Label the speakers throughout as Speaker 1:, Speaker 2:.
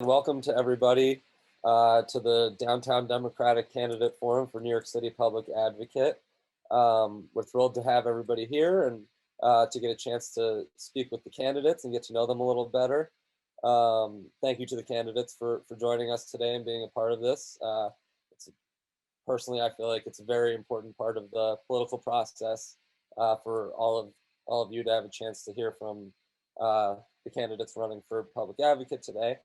Speaker 1: Welcome to everybody to the Downtown Democratic Candidate Forum for New York City Public Advocate. We're thrilled to have everybody here and to get a chance to speak with the candidates and get to know them a little better. Thank you to the candidates for joining us today and being a part of this. Personally, I feel like it's a very important part of the political process for all of you to have a chance to hear from the candidates running for public advocate today.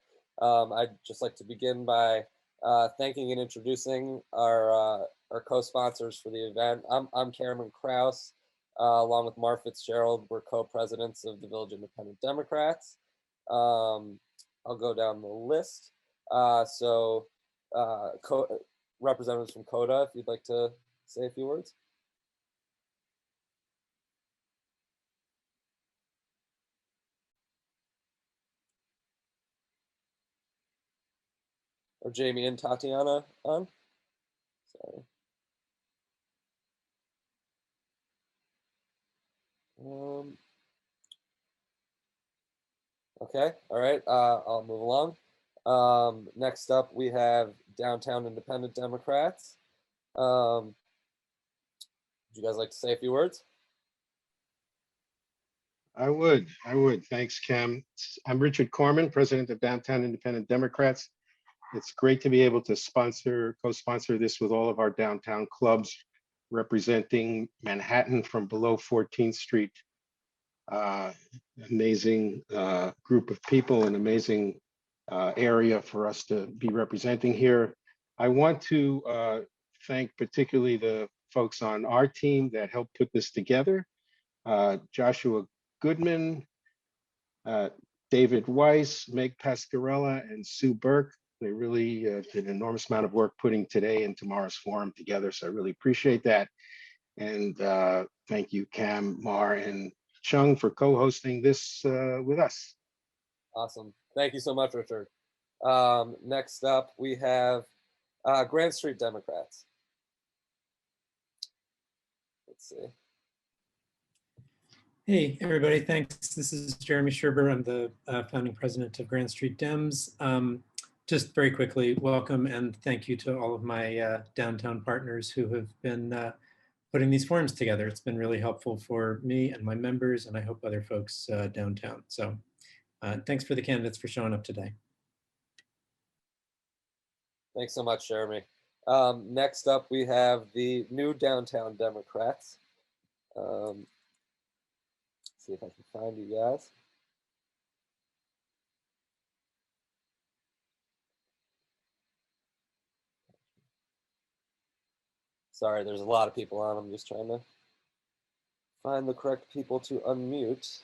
Speaker 1: I'd just like to begin by thanking and introducing our co-sponsors for the event. I'm Cameron Krause, along with Mar Fitzgerald. We're co-presidents of the Village Independent Democrats. I'll go down the list. Representatives from CODA, if you'd like to say a few words. Or Jamie and Tatiana on? Sorry. Okay, all right, I'll move along. Next up, we have Downtown Independent Democrats. Would you guys like to say a few words?
Speaker 2: I would. Thanks, Cam. I'm Richard Corman, president of Downtown Independent Democrats. It's great to be able to co-sponsor this with all of our downtown clubs representing Manhattan from below 14th Street. Amazing group of people, an amazing area for us to be representing here. I want to thank particularly the folks on our team that helped put this together. Joshua Goodman, David Weiss, Meg Pascarella, and Sue Burke. They really did an enormous amount of work putting today and tomorrow's forum together, so I really appreciate that. And thank you, Cam, Mar, and Chung for co-hosting this with us.
Speaker 1: Awesome. Thank you so much, Richard. Next up, we have Grand Street Democrats. Let's see.
Speaker 3: Hey, everybody, thanks. This is Jeremy Sherber. I'm the founding president of Grand Street Dems. Just very quickly, welcome and thank you to all of my downtown partners who have been putting these forums together. It's been really helpful for me and my members, and I hope other folks downtown. So thanks for the candidates for showing up today.
Speaker 1: Thanks so much, Jeremy. Next up, we have the new Downtown Democrats. See if I can find you guys. Sorry, there's a lot of people on. I'm just trying to find the correct people to unmute.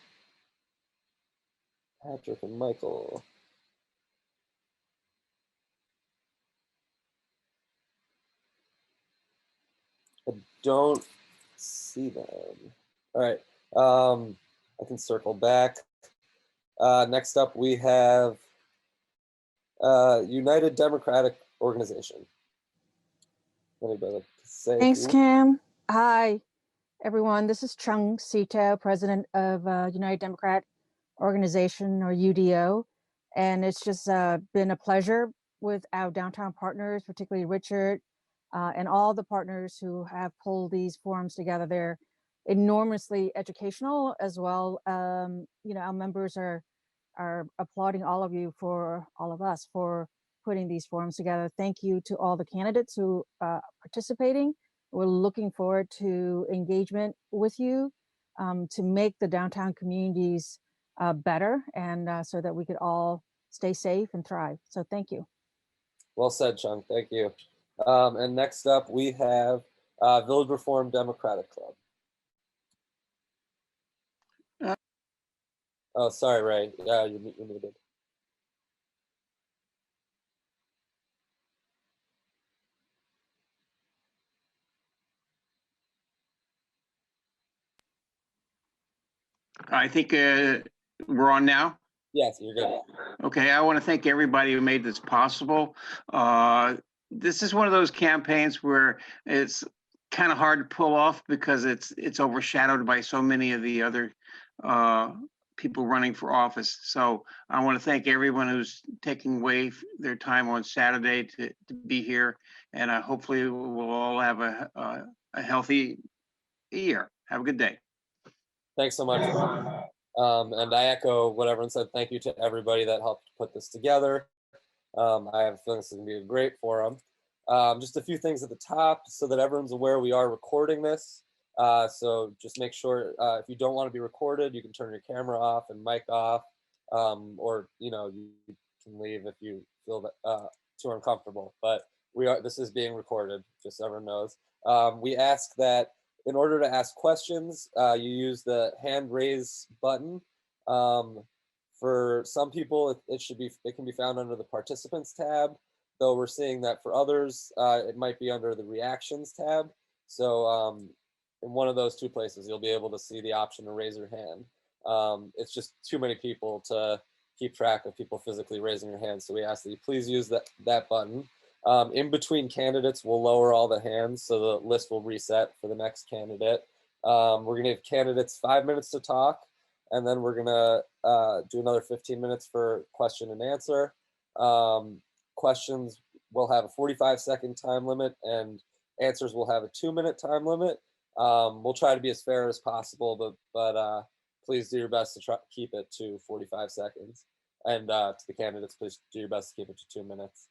Speaker 1: Patrick and Michael. I don't see them. All right. I can circle back. Next up, we have United Democratic Organization. Anybody like to say?
Speaker 4: Thanks, Cam. Hi, everyone. This is Chung Seto, president of United Democrat Organization, or UDO. And it's just been a pleasure with our downtown partners, particularly Richard, and all the partners who have pulled these forums together. They're enormously educational as well. Our members are applauding all of you, for all of us, for putting these forums together. Thank you to all the candidates who are participating. We're looking forward to engagement with you to make the downtown communities better, and so that we could all stay safe and thrive. So thank you.
Speaker 1: Well said, Chung. Thank you. And next up, we have Village Reform Democratic Club. Oh, sorry, Ray. Yeah, you're muted.
Speaker 5: I think we're on now.
Speaker 1: Yes, you're good.
Speaker 5: Okay, I want to thank everybody who made this possible. This is one of those campaigns where it's kind of hard to pull off because it's overshadowed by so many of the other people running for office. So I want to thank everyone who's taking away their time on Saturday to be here. And hopefully we'll all have a healthy year. Have a good day.
Speaker 1: Thanks so much. And I echo what everyone said. Thank you to everybody that helped put this together. I have a feeling this is going to be a great forum. Just a few things at the top so that everyone's aware we are recording this. So just make sure if you don't want to be recorded, you can turn your camera off and mic off, or you can leave if you feel that too uncomfortable. But this is being recorded, just so everyone knows. We ask that in order to ask questions, you use the hand raise button. For some people, it can be found under the participants tab, though we're seeing that for others, it might be under the reactions tab. So in one of those two places, you'll be able to see the option to raise your hand. It's just too many people to keep track of people physically raising your hand. So we ask that you please use that button. In between candidates, we'll lower all the hands so the list will reset for the next candidate. We're gonna give candidates 5 minutes to talk, and then we're gonna do another 15 minutes for question and answer. Questions will have a 45-second time limit, and answers will have a 2-minute time limit. We'll try to be as fair as possible, but please do your best to keep it to 45 seconds. And to the candidates, please do your best to keep it to 2 minutes.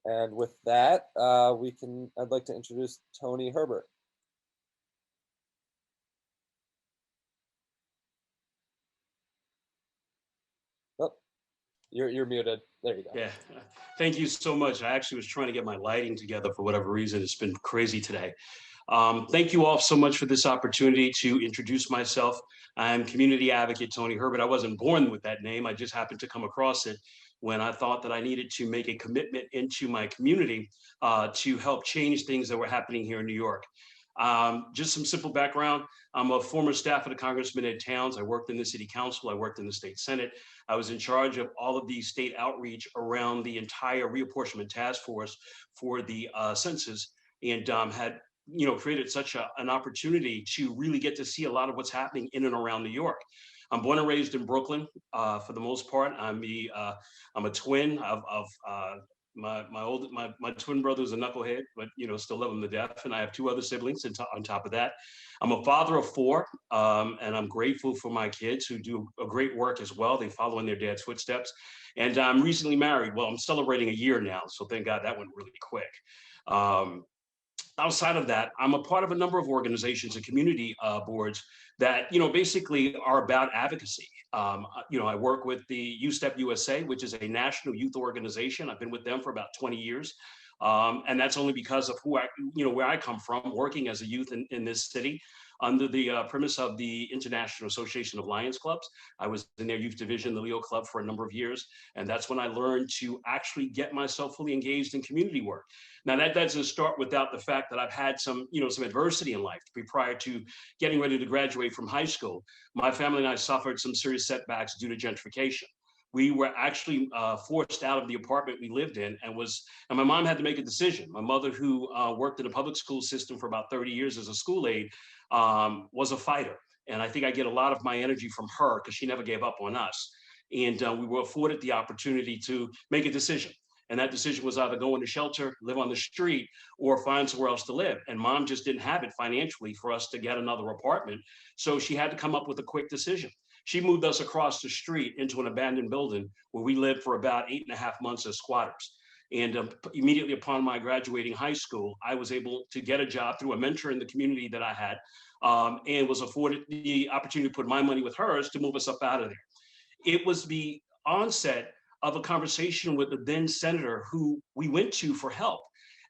Speaker 1: And with that, I'd like to introduce Tony Herbert. Oh, you're muted. There you go.
Speaker 6: Yeah, thank you so much. I actually was trying to get my lighting together for whatever reason. It's been crazy today. Thank you all so much for this opportunity to introduce myself. I'm community advocate Tony Herbert. I wasn't born with that name. I just happened to come across it when I thought that I needed to make a commitment into my community to help change things that were happening here in New York. Just some simple background. I'm a former staff of the Congressman Ed Towns. I worked in the city council. I worked in the state senate. I was in charge of all of the state outreach around the entire reapportionment task force for the census, and had created such an opportunity to really get to see a lot of what's happening in and around New York. I'm born and raised in Brooklyn. For the most part, I'm a twin of my twin brother's a knucklehead, but still love him to death. And I have 2 other siblings. And on top of that, I'm a father of 4, and I'm grateful for my kids who do a great work as well. They follow in their dad's footsteps. And I'm recently married. Well, I'm celebrating a year now, so thank God that went really quick. Outside of that, I'm a part of a number of organizations and community boards that, basically are about advocacy. I work with the USTEP USA, which is a national youth organization. I've been with them for about 20 years. And that's only because of where I come from, working as a youth in this city under the premise of the International Association of Lions Clubs. I was in their youth division, the Leo Club, for a number of years. And that's when I learned to actually get myself fully engaged in community work. Now that doesn't start without the fact that I've had some adversity in life. Prior to getting ready to graduate from high school, my family and I suffered some serious setbacks due to gentrification. We were actually forced out of the apartment we lived in, and my mom had to make a decision. My mother, who worked in the public school system for about 30 years as a school aide, was a fighter. And I think I get a lot of my energy from her because she never gave up on us. And we were afforded the opportunity to make a decision. And that decision was either go into shelter, live on the street, or find somewhere else to live. And mom just didn't have it financially for us to get another apartment. So she had to come up with a quick decision. She moved us across the street into an abandoned building where we lived for about 8.5 months as squatters. And immediately upon my graduating high school, I was able to get a job through a mentor in the community that I had, and was afforded the opportunity to put my money with hers to move us up out of there. It was the onset of a conversation with the then senator who we went to for help.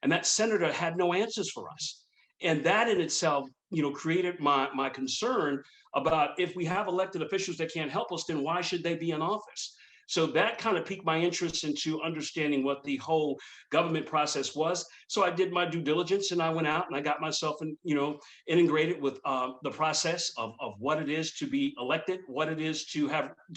Speaker 6: And that senator had no answers for us. And that in itself, created my concern about, if we have elected officials that can't help us, then why should they be in office? So that kind of piqued my interest into understanding what the whole government process was. So I did my due diligence, and I went out and I got myself integrated with the process of what it is to be elected, what it is to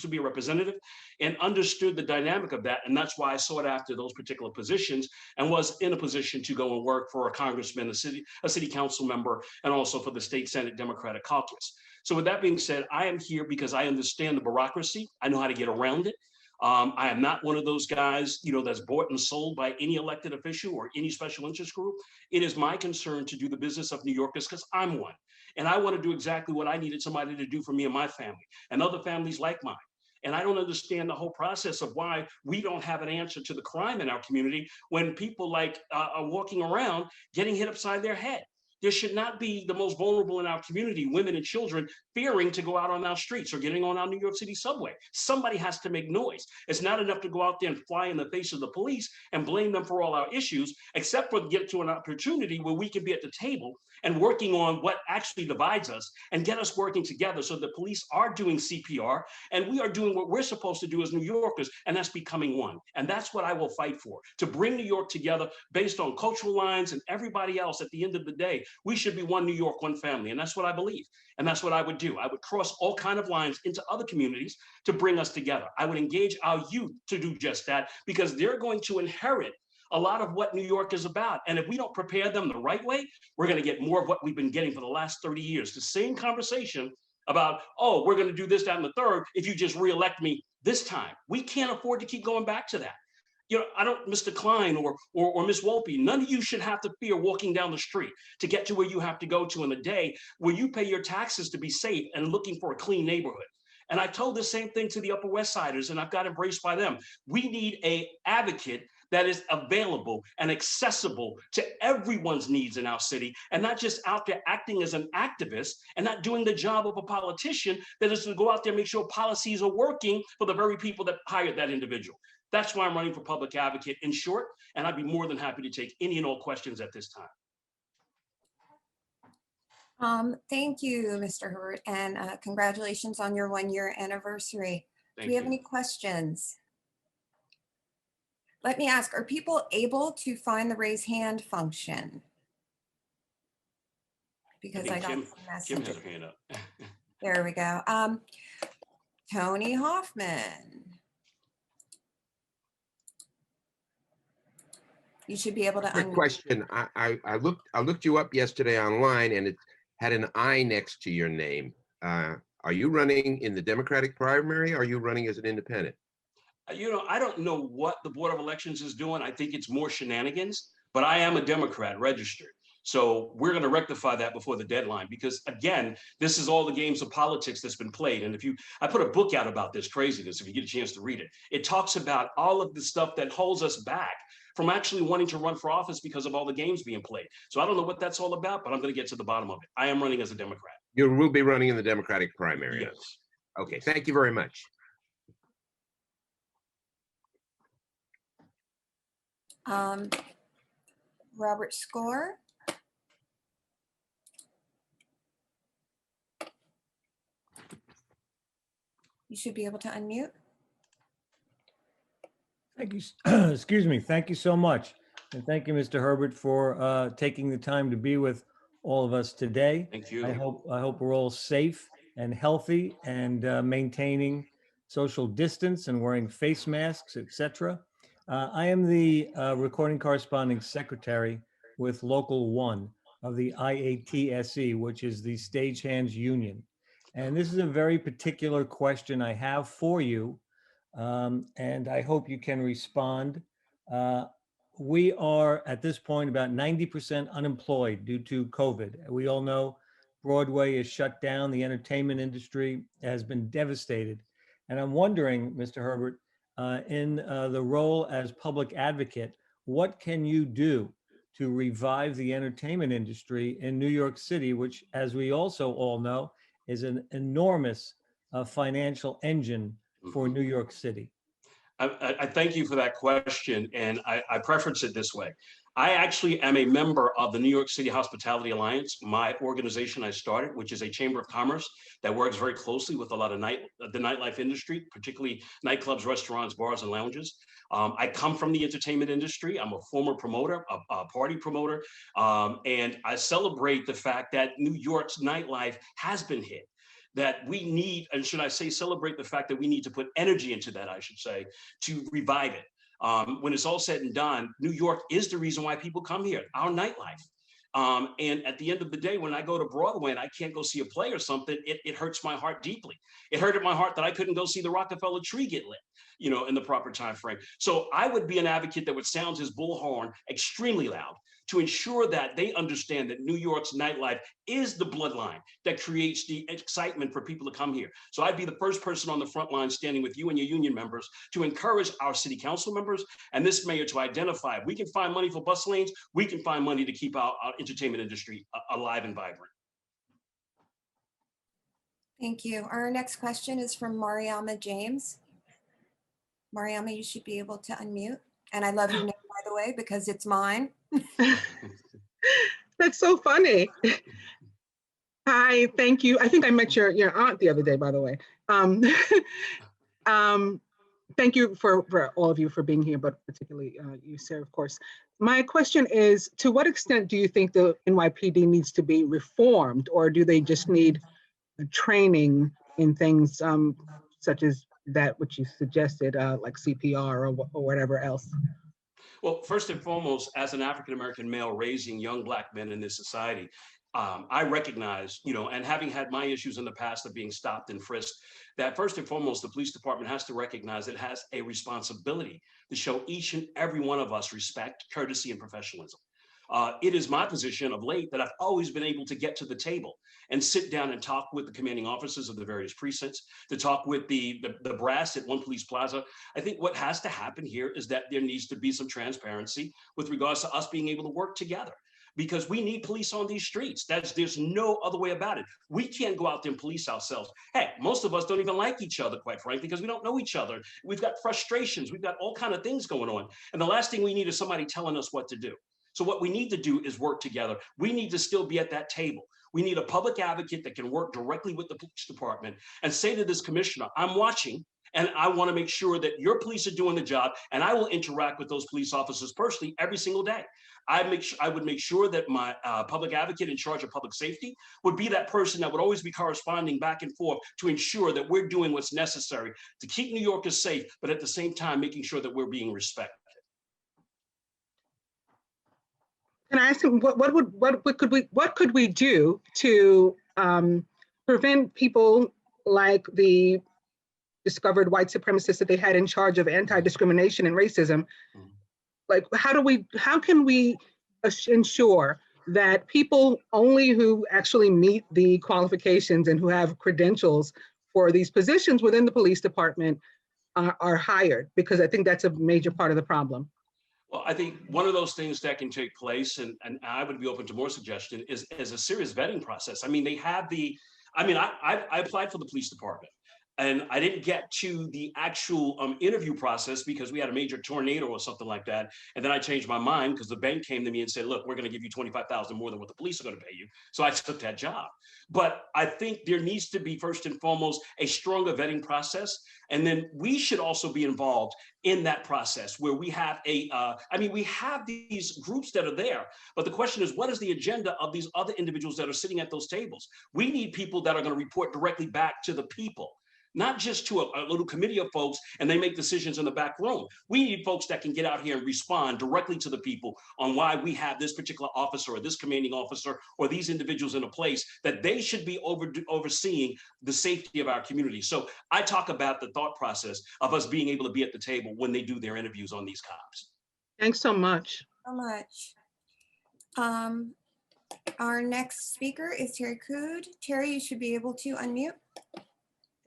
Speaker 6: be a representative, and understood the dynamic of that. And that's why I sought after those particular positions and was in a position to go and work for a congressman, a city council member, and also for the state Senate Democratic caucus. So with that being said, I am here because I understand the bureaucracy. I know how to get around it. I am not one of those guys, that's bought and sold by any elected official or any special interest group. It is my concern to do the business of New Yorkers because I'm one. And I want to do exactly what I needed somebody to do for me and my family and other families like mine. And I don't understand the whole process of why we don't have an answer to the crime in our community when people are walking around getting hit upside their head. There should not be the most vulnerable in our community, women and children, fearing to go out on our streets or getting on our New York City subway. Somebody has to make noise. It's not enough to go out there and fly in the face of the police and blame them for all our issues, except for get to an opportunity where we can be at the table and working on what actually divides us and get us working together so the police are doing CPR and we are doing what we're supposed to do as New Yorkers, and that's becoming one. And that's what I will fight for, to bring New York together based on cultural lines and everybody else. At the end of the day, we should be one New York, one family. And that's what I believe. And that's what I would do. I would cross all kinds of lines into other communities to bring us together. I would engage our youth to do just that because they're going to inherit a lot of what New York is about. And if we don't prepare them the right way, we're going to get more of what we've been getting for the last 30 years. The same conversation about, oh, we're going to do this, that, and the third if you just reelect me this time. We can't afford to keep going back to that. I don't, Mr. Klein or Ms. Wolpe, none of you should have to fear walking down the street to get to where you have to go to in the day where you pay your taxes to be safe and looking for a clean neighborhood. And I told the same thing to the Upper West Siders, and I've got embraced by them. We need an advocate that is available and accessible to everyone's needs in our city, and not just out there acting as an activist and not doing the job of a politician that is to go out there and make sure policies are working for the very people that hired that individual. That's why I'm running for public advocate, in short, and I'd be more than happy to take any and all questions at this time.
Speaker 7: Thank you, Mr. Herbert, and congratulations on your 1-year anniversary.
Speaker 6: Thank
Speaker 7: Do we have
Speaker 6: you.
Speaker 7: any questions? Let me ask, are people able to find the raise hand function? Because I got some
Speaker 6: Kim
Speaker 7: messages.
Speaker 6: has her hand up.
Speaker 7: There we go. Tony Hoffman. You should be able to
Speaker 8: Quick question. I looked you up yesterday online and it had an I next to your name. Are you running in the Democratic primary or are you running as an independent?
Speaker 6: I don't know what the Board of Elections is doing. I think it's more shenanigans, but I am a Democrat registered. So we're going to rectify that before the deadline, because again, this is all the games of politics that's been played. And I put a book out about this craziness, if you get a chance to read it. It talks about all of the stuff that holds us back from actually wanting to run for office because of all the games being played. So I don't know what that's all about, but I'm going to get to the bottom of it. I am running as a Democrat.
Speaker 8: You will be running in the Democratic primary.
Speaker 6: Yes.
Speaker 8: Okay, thank you very much.
Speaker 7: Robert Score. You should be able to unmute.
Speaker 9: Thank you. Excuse me. Thank you so much. And thank you, Mr. Herbert, for taking the time to be with all of us today.
Speaker 6: Thank you.
Speaker 9: I hope we're all safe and healthy and maintaining social distance and wearing face masks, etc. I am the recording corresponding secretary with Local 1 of the IATSE, which is the Stagehands Union. And this is a very particular question I have for you, and I hope you can respond. We are at this point about 90% unemployed due to COVID. We all know Broadway is shut down. The entertainment industry has been devastated. And I'm wondering, Mr. Herbert, in the role as public advocate, what can you do to revive the entertainment industry in New York City, which, as we also all know, is an enormous financial engine for New York City?
Speaker 6: I thank you for that question, and I preference it this way. I actually am a member of the New York City Hospitality Alliance, my organization I started, which is a chamber of commerce that works very closely with a lot of the nightlife industry, particularly nightclubs, restaurants, bars, and lounges. I come from the entertainment industry. I'm a former promoter, a party promoter, and I celebrate the fact that New York's nightlife has been hit. That we need, and should I say, celebrate the fact that we need to put energy into that, I should say, to revive it. When it's all said and done, New York is the reason why people come here, our nightlife. And at the end of the day, when I go to Broadway and I can't go see a play or something, it hurts my heart deeply. It hurted my heart that I couldn't go see the Rockefeller tree get lit, in the proper time frame. So I would be an advocate that would sound his bullhorn extremely loud to ensure that they understand that New York's nightlife is the bloodline that creates the excitement for people to come here. So I'd be the first person on the front line standing with you and your union members to encourage our city council members and this mayor to identify, if we can find money for bus lanes, we can find money to keep our entertainment industry alive and vibrant.
Speaker 7: Thank you. Our next question is from Mariama James. Mariama, you should be able to unmute. And I love your name, by the way, because it's mine.
Speaker 10: That's so funny. Hi, thank you. I think I met your aunt the other day, by the way. Thank you for all of you for being here, but particularly you, Sarah, of course. My question is, to what extent do you think the NYPD needs to be reformed, or do they just need training in things such as that which you suggested, like CPR or whatever else?
Speaker 6: Well, first and foremost, as an African-American male raising young Black men in this society, I recognize, and having had my issues in the past of being stopped and frisked, that first and foremost, the police department has to recognize it has a responsibility to show each and every one of us respect, courtesy, and professionalism. It is my position of late that I've always been able to get to the table and sit down and talk with the commanding officers of the various precincts, to talk with the brass at One Police Plaza. I think what has to happen here is that there needs to be some transparency with regards to us being able to work together, because we need police on these streets. There's no other way about it. We can't go out there and police ourselves. Heck, most of us don't even like each other, quite frankly, because we don't know each other. We've got frustrations. We've got all kinds of things going on. And the last thing we need is somebody telling us what to do. So what we need to do is work together. We need to still be at that table. We need a public advocate that can work directly with the police department and say to this commissioner, I'm watching, and I want to make sure that your police are doing the job, and I will interact with those police officers personally every single day. I would make sure that my public advocate in charge of public safety would be that person that would always be corresponding back and forth to ensure that we're doing what's necessary to keep New Yorkers safe, but at the same time, making sure that we're being respected.
Speaker 10: Can I ask him what could we do to prevent people like the discovered white supremacists that they had in charge of anti-discrimination and racism? Like, how can we ensure that people only who actually meet the qualifications and who have credentials for these positions within the police department are hired? Because I think that's a major part of the problem.
Speaker 6: Well, I think one of those things that can take place, and I would be open to more suggestion, is a serious vetting process. I mean, I applied for the police department, and I didn't get to the actual interview process because we had a major tornado or something like that. And then I changed my mind because the bank came to me and said, look, we're going to give you $25,000 more than what the police are going to pay you. So I took that job. But I think there needs to be, first and foremost, a stronger vetting process. And then we should also be involved in that process where we have we have these groups that are there, but the question is, what is the agenda of these other individuals that are sitting at those tables? We need people that are going to report directly back to the people, not just to a little committee of folks and they make decisions in the back room. We need folks that can get out here and respond directly to the people on why we have this particular officer or this commanding officer or these individuals in a place that they should be overseeing the safety of our community. So I talk about the thought process of us being able to be at the table when they do their interviews on these cops.
Speaker 10: Thanks so much.
Speaker 7: So much. Our next speaker is Terry Cood. Terry, you should be able to unmute.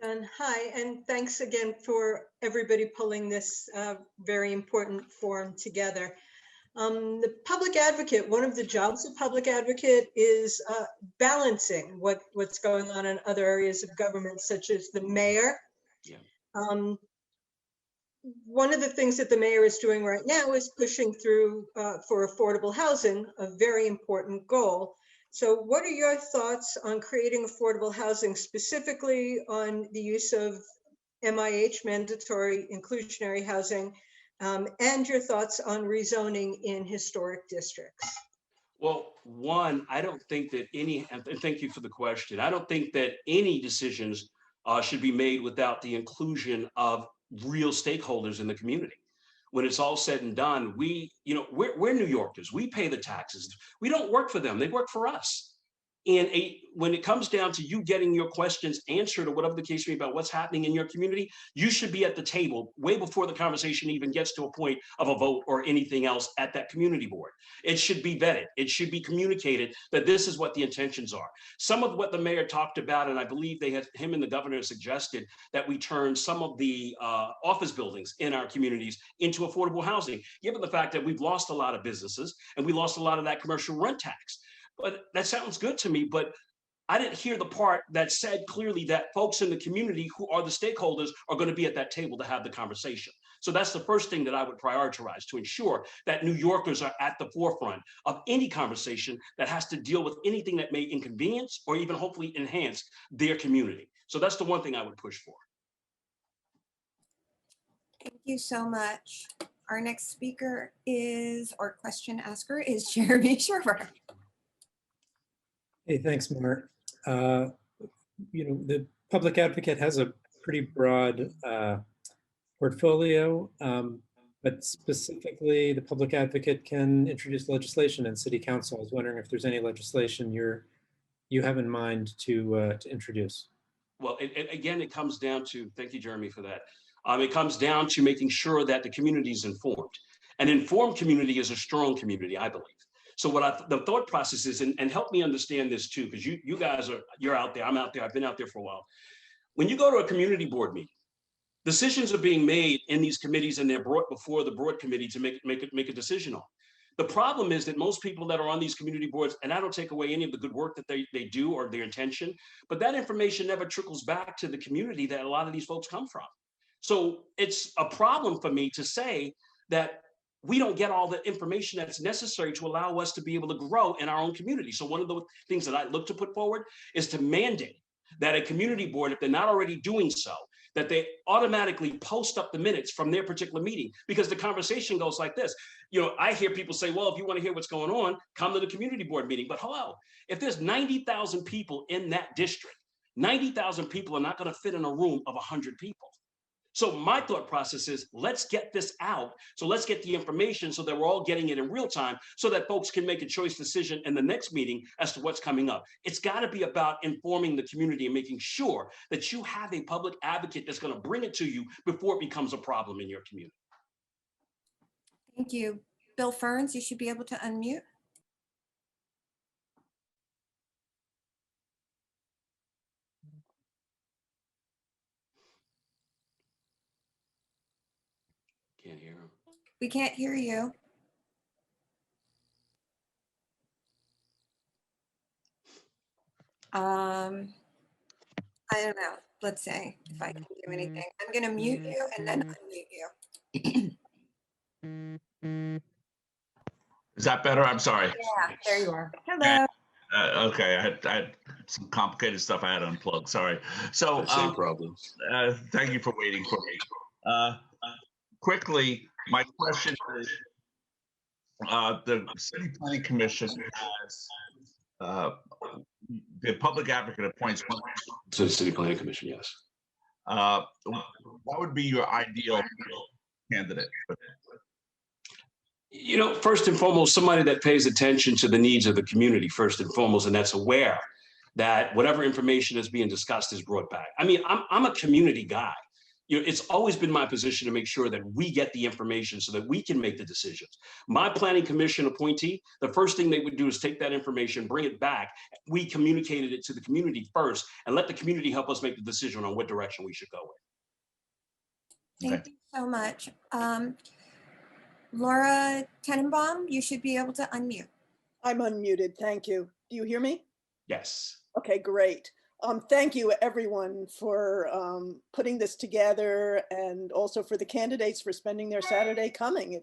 Speaker 11: And hi, and thanks again for everybody pulling this very important forum together. The public advocate, one of the jobs of public advocate is balancing what's going on in other areas of government, such as the mayor.
Speaker 6: Yeah.
Speaker 11: One of the things that the mayor is doing right now is pushing through for affordable housing, a very important goal. So what are your thoughts on creating affordable housing, specifically on the use of MIH, mandatory inclusionary housing, and your thoughts on rezoning in historic districts?
Speaker 6: Well, one, I don't think that any, and thank you for the question, I don't think that any decisions should be made without the inclusion of real stakeholders in the community. when it's all said and done, we're New Yorkers. We pay the taxes. We don't work for them. They work for us. And when it comes down to you getting your questions answered or whatever the case may be about what's happening in your community, you should be at the table way before the conversation even gets to a point of a vote or anything else at that community board. It should be vetted. It should be communicated that this is what the intentions are. Some of what the mayor talked about, and I believe him and the governor suggested that we turn some of the office buildings in our communities into affordable housing, given the fact that we've lost a lot of businesses and we lost a lot of that commercial rent tax. But that sounds good to me, but I didn't hear the part that said clearly that folks in the community who are the stakeholders are going to be at that table to have the conversation. So that's the first thing that I would prioritize, to ensure that New Yorkers are at the forefront of any conversation that has to deal with anything that may inconvenience or even hopefully enhance their community. So that's the one thing I would push for.
Speaker 7: Thank you so much. Our next speaker or question asker is Jeremy Sherber.
Speaker 3: Hey, thanks, Mark. The public advocate has a pretty broad portfolio, but specifically the public advocate can introduce legislation in city council. I was wondering if there's any legislation you have in mind to introduce.
Speaker 6: Well, again, it comes down to, thank you, Jeremy, for that. It comes down to making sure that the community is informed. An informed community is a strong community, I believe. So the thought process is, and help me understand this too, because you guys you're out there, I'm out there, I've been out there for a while. When you go to a community board meeting, decisions are being made in these committees and they're brought before the board committee to make a decision on. The problem is that most people that are on these community boards, and I don't take away any of the good work that they do or their intention, but that information never trickles back to the community that a lot of these folks come from. So it's a problem for me to say that we don't get all the information that's necessary to allow us to be able to grow in our own community. So one of the things that I look to put forward is to mandate that a community board, if they're not already doing so, that they automatically post up the minutes from their particular meeting, because the conversation goes like this. I hear people say, well, if you want to hear what's going on, come to the community board meeting. But hello, if there's 90,000 people in that district, 90,000 people are not going to fit in a room of 100 people. So my thought process is, let's get this out. So let's get the information so that we're all getting it in real time so that folks can make a choice decision in the next meeting as to what's coming up. It's got to be about informing the community and making sure that you have a public advocate that's going to bring it to you before it becomes a problem in your community.
Speaker 7: Thank you. Bill Ferns, you should be able to unmute.
Speaker 6: Can't hear him.
Speaker 7: We can't hear you. I don't know. Let's see if I can do anything. I'm going to mute you and then unmute you.
Speaker 12: Is that better? I'm sorry.
Speaker 7: Yeah, there you are. Hello.
Speaker 12: Okay, I had some complicated stuff I had to unplug. Sorry. So
Speaker 6: same problems.
Speaker 12: Thank you for waiting for me. Quickly, my question is, the City Planning Commission has the public advocate appoints one.
Speaker 6: So the City Planning Commission, yes.
Speaker 12: What would be your ideal candidate?
Speaker 6: First and foremost, somebody that pays attention to the needs of the community, first and foremost, and that's aware that whatever information is being discussed is brought back. I mean, I'm a community guy. It's always been my position to make sure that we get the information so that we can make the decisions. My planning commission appointee, the first thing they would do is take that information, bring it back. We communicated it to the community first and let the community help us make the decision on what direction we should go in.
Speaker 7: Thank you so much. Laura Tenenbaum, you should be able to unmute.
Speaker 13: I'm unmuted. Thank you. Do you hear me?
Speaker 6: Yes.
Speaker 13: Okay, great. Thank you, everyone, for putting this together, and also for the candidates for spending their Saturday coming.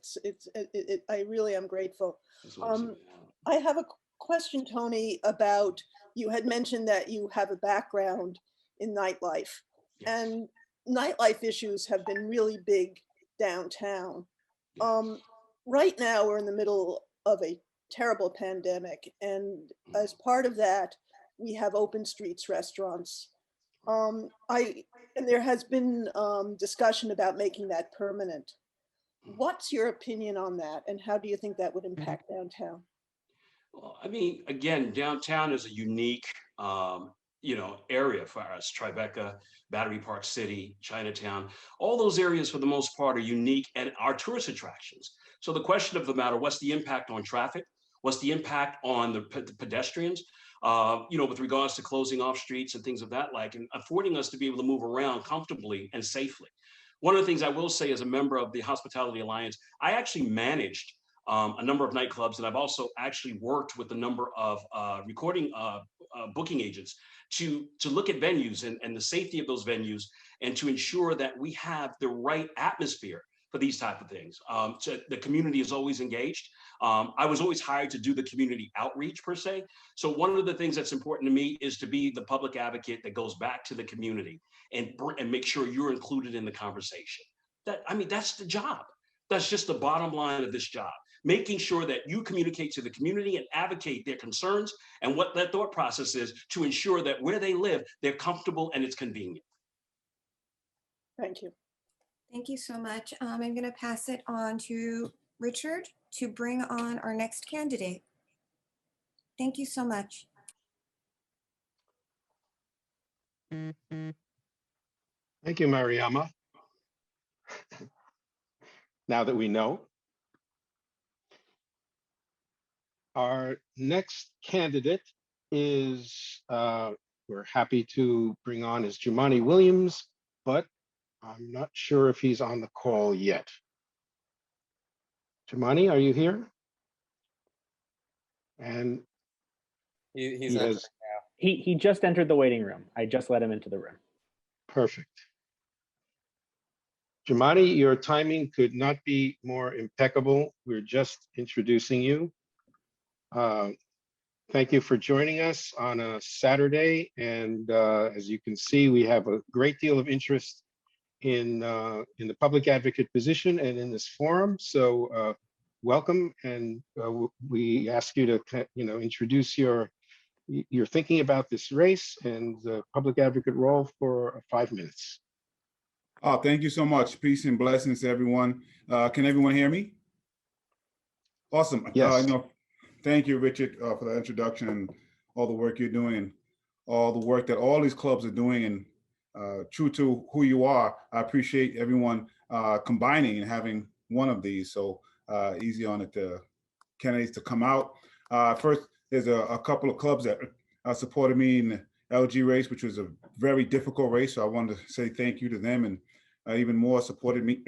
Speaker 13: I really am grateful. I have a question, Tony, about, you had mentioned that you have a background in nightlife,
Speaker 6: Yes.
Speaker 13: and nightlife issues have been really big downtown. Right now, we're in the middle of a terrible pandemic, and as part of that, we have open streets restaurants. And there has been discussion about making that permanent. What's your opinion on that, and how do you think that would impact downtown?
Speaker 6: Well, I mean, again, downtown is a unique, area for us. Tribeca, Battery Park City, Chinatown, all those areas for the most part are unique and are tourist attractions. So the question of the matter, what's the impact on traffic? What's the impact on the pedestrians? With regards to closing off streets and things of that like, and affording us to be able to move around comfortably and safely. One of the things I will say as a member of the Hospitality Alliance, I actually managed a number of nightclubs, and I've also actually worked with a number of booking agents to look at venues and the safety of those venues, and to ensure that we have the right atmosphere for these type of things. So the community is always engaged. I was always hired to do the community outreach per se. So one of the things that's important to me is to be the public advocate that goes back to the community and make sure you're included in the conversation. That's the job. That's just the bottom line of this job. Making sure that you communicate to the community and advocate their concerns and what their thought process is to ensure that where they live, they're comfortable and it's convenient.
Speaker 13: Thank you.
Speaker 7: Thank you so much. I'm going to pass it on to Richard to bring on our next candidate. Thank you so much.
Speaker 2: Thank you, Mariama. Now that we know, our next candidate is, we're happy to bring on is Jumani Williams, but I'm not sure if he's on the call yet. Jumani, are you here? And
Speaker 1: He's
Speaker 2: he
Speaker 1: entering
Speaker 2: has,
Speaker 1: now.
Speaker 14: He just entered the waiting room. I just let him into the room.
Speaker 2: perfect. Jumani, your timing could not be more impeccable. We're just introducing you. Thank you for joining us on a Saturday. And as you can see, we have a great deal of interest in the public advocate position and in this forum. So welcome. And we ask you to introduce your thinking about this race and the public advocate role for 5 minutes.
Speaker 15: Oh, thank you so much. Peace and blessings to everyone. Can everyone hear me? Awesome.
Speaker 2: Yes.
Speaker 15: Thank you, Richard, for the introduction and all the work you're doing and all the work that all these clubs are doing. And true to who you are, I appreciate everyone combining and having one of these. So easy on it, the candidates to come out. First, there's a couple of clubs that supported me in the LG race, which was a very difficult race. So I wanted to say thank you to them, and even more supported me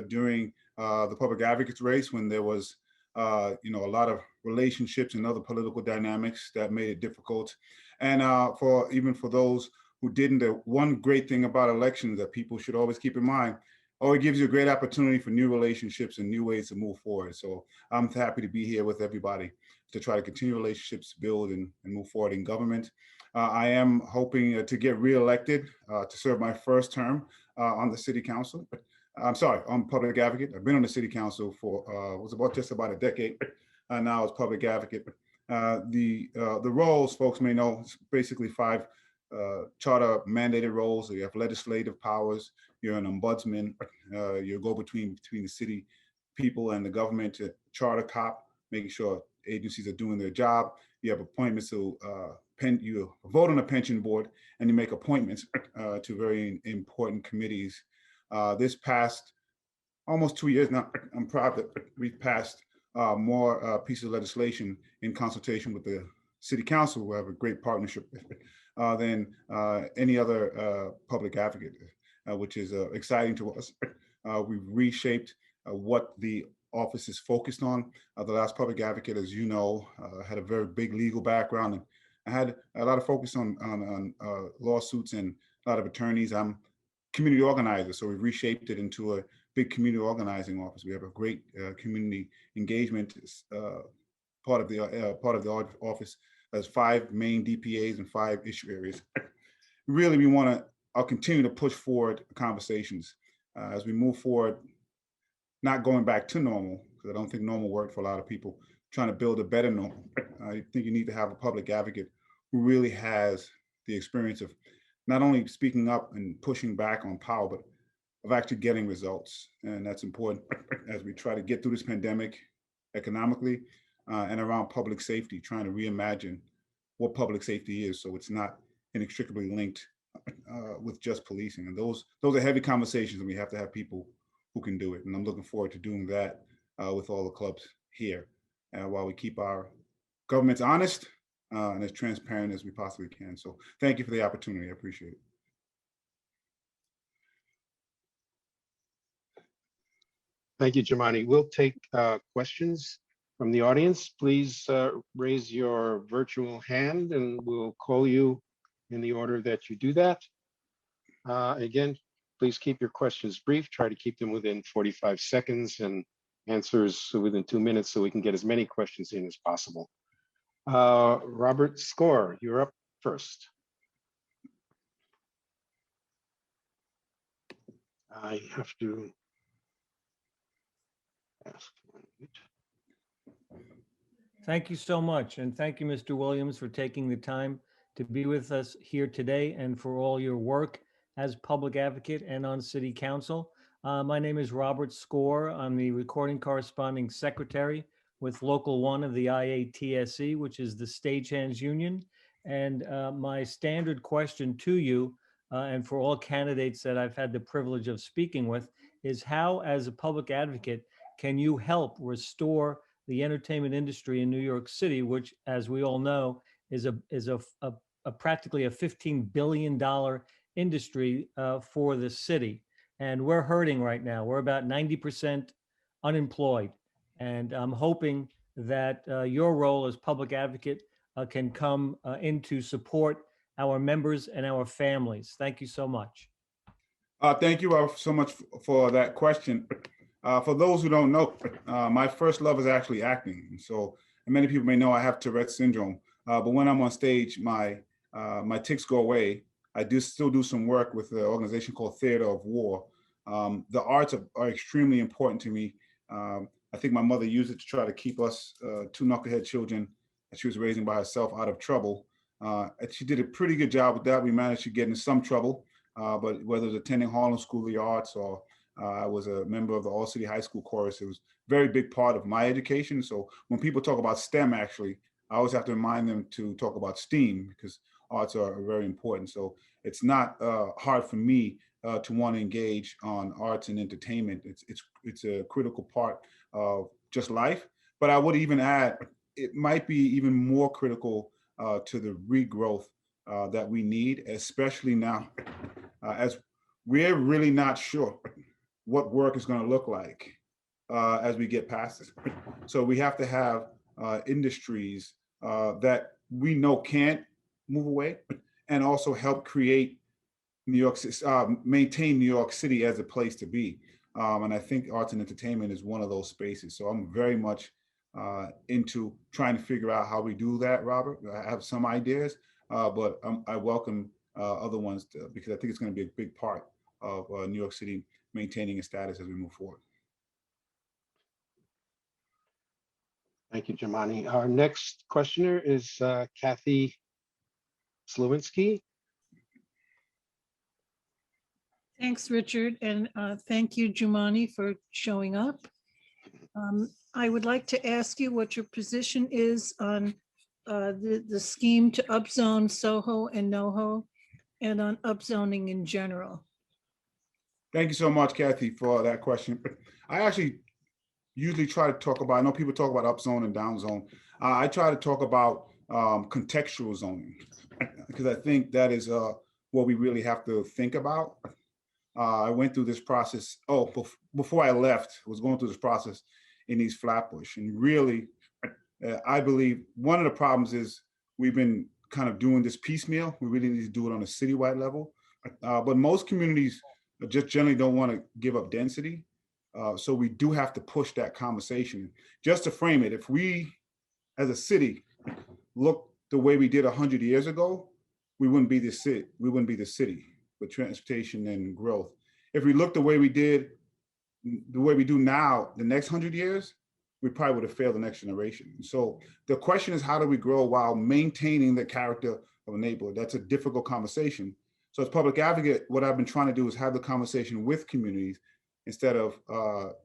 Speaker 15: during the public advocates race when there was a lot of relationships and other political dynamics that made it difficult. And for those who didn't, the one great thing about elections that people should always keep in mind, it gives you a great opportunity for new relationships and new ways to move forward. So I'm happy to be here with everybody to try to continue relationships, build and move forward in government. I am hoping to get reelected to serve my first term on the city council. I'm sorry, I'm public advocate. I've been on the city council for just about a decade now as public advocate. The roles, folks may know, it's basically 5 charter mandated roles. So you have legislative powers, you're an ombudsman, you go between the city people and the government, to charter cop, making sure agencies are doing their job. You have appointments to you vote on a pension board, and you make appointments to very important committees. This past almost 2 years now, I'm proud that we've passed more pieces of legislation in consultation with the city council, who have a great partnership than any other public advocate, which is exciting to us. We've reshaped what the office is focused on. The last public advocate, as you know, had a very big legal background, and I had a lot of focus on lawsuits and a lot of attorneys. I'm community organizer, so we've reshaped it into a big community organizing office. We have a great community engagement part of the office. There's 5 main DPAs and 5 issue areas. Really, I'll continue to push forward conversations as we move forward, not going back to normal, because I don't think normal worked for a lot of people, trying to build a better normal. I think you need to have a public advocate who really has the experience of not only speaking up and pushing back on power, but of actually getting results. And that's important as we try to get through this pandemic economically and around public safety, trying to reimagine what public safety is so it's not inextricably linked with just policing. And those are heavy conversations, and we have to have people who can do it. And I'm looking forward to doing that with all the clubs here while we keep our governments honest and as transparent as we possibly can. So thank you for the opportunity. I appreciate it.
Speaker 2: Thank you, Jumani. We'll take questions from the audience. Please raise your virtual hand and we'll call you in the order that you do that. Again, please keep your questions brief. Try to keep them within 45 seconds and answers within 2 minutes so we can get as many questions in as possible. Robert Score, you're up first. I have to ask.
Speaker 9: Thank you so much. And thank you, Mr. Williams, for taking the time to be with us here today and for all your work as public advocate and on City Council. My name is Robert Score. I'm the recording corresponding secretary with Local 1 of the IATSE, which is the Stagehands Union. And my standard question to you and for all candidates that I've had the privilege of speaking with is how, as a public advocate, can you help restore the entertainment industry in New York City, which, as we all know, is a practically a $15 billion industry for the city. And we're hurting right now. We're about 90% unemployed. And I'm hoping that your role as public advocate can come in to support our members and our families. Thank you so much.
Speaker 15: Thank you so much for that question. For those who don't know, my first love is actually acting. So many people may know I have Tourette's syndrome, but when I'm on stage, my tics go away. I still do some work with the organization called Theater of War. The arts are extremely important to me. I think my mother used it to try to keep us two knucklehead children that she was raising by herself out of trouble. And she did a pretty good job with that. We managed to get in some trouble, but whether it was attending Harlem School of the Arts or I was a member of the All City High School chorus, it was a very big part of my education. So when people talk about STEM, actually, I always have to remind them to talk about STEAM because arts are very important. So it's not hard for me to want to engage on arts and entertainment. It's a critical part of just life. But I would even add, it might be even more critical to the regrowth that we need, especially now, as we're really not sure what work is going to look like as we get past this. So we have to have industries that we know can't move away and also help create New York, maintain New York City as a place to be. And I think arts and entertainment is one of those spaces. So I'm very much into trying to figure out how we do that, Robert. I have some ideas, but I welcome other ones because I think it's going to be a big part of New York City maintaining its status as we move forward.
Speaker 2: Thank you, Jumani. Our next questioner is Kathy Slowinski.
Speaker 16: Thanks, Richard, and thank you, Jumani, for showing up. I would like to ask you what your position is on the scheme to upzone Soho and NoHo and on upzoning in general.
Speaker 15: Thank you so much, Kathy, for that question. I actually usually try to talk about, I know people talk about upzone and downzone. I try to talk about contextual zoning because I think that is what we really have to think about. I went through this process, before I left, I was going through this process in East Flatbush. And really, I believe one of the problems is we've been kind of doing this piecemeal. We really need to do it on a citywide level. But most communities just generally don't want to give up density. So we do have to push that conversation. Just to frame it, if we, as a city, look the way we did 100 years ago, we wouldn't be the city. We wouldn't be the city with transportation and growth. If we look the way we did, the way we do now, the next 100 years, we probably would have failed the next generation. So the question is, how do we grow while maintaining the character of a neighborhood? That's a difficult conversation. So as public advocate, what I've been trying to do is have the conversation with communities instead of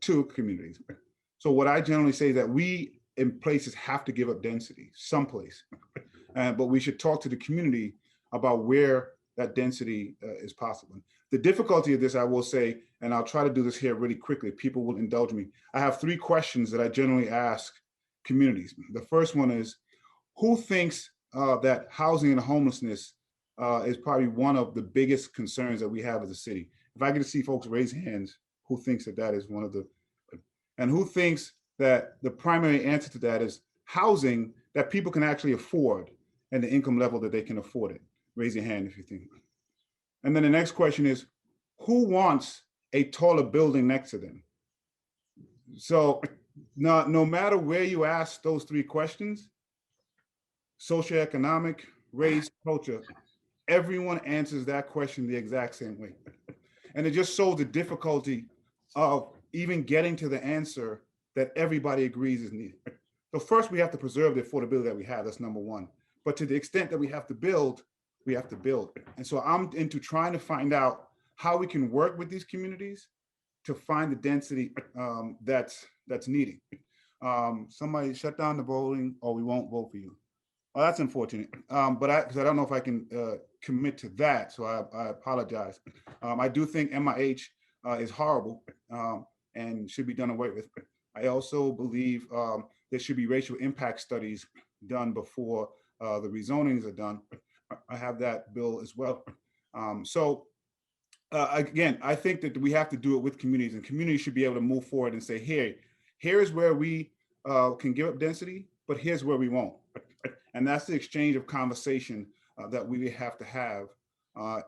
Speaker 15: to communities. So what I generally say is that we in places have to give up density someplace, but we should talk to the community about where that density is possible. The difficulty of this, I will say, and I'll try to do this here really quickly, people will indulge me. I have 3 questions that I generally ask communities. The first one is, who thinks that housing and homelessness is probably one of the biggest concerns that we have as a city? If I get to see folks raise hands, who thinks that that is one of the, and who thinks that the primary answer to that is housing that people can actually afford and the income level that they can afford it? Raise your hand if you think. And then the next question is, who wants a taller building next to them? So no matter where you ask those 3 questions, socioeconomic, race, culture, everyone answers that question the exact same way. And it just shows the difficulty of even getting to the answer that everybody agrees is needed. So first we have to preserve the affordability that we have, that's number 1. But to the extent that we have to build, we have to build. And so I'm into trying to find out how we can work with these communities to find the density that's needed. Somebody shut down the voting or we won't vote for you. Well, that's unfortunate, because I don't know if I can commit to that, so I apologize. I do think MIH is horrible and should be done away with. I also believe there should be racial impact studies done before the rezonings are done. I have that bill as well. Again, I think that we have to do it with communities, and communities should be able to move forward and say, here's where we can give up density, but here's where we won't. And that's the exchange of conversation that we have to have,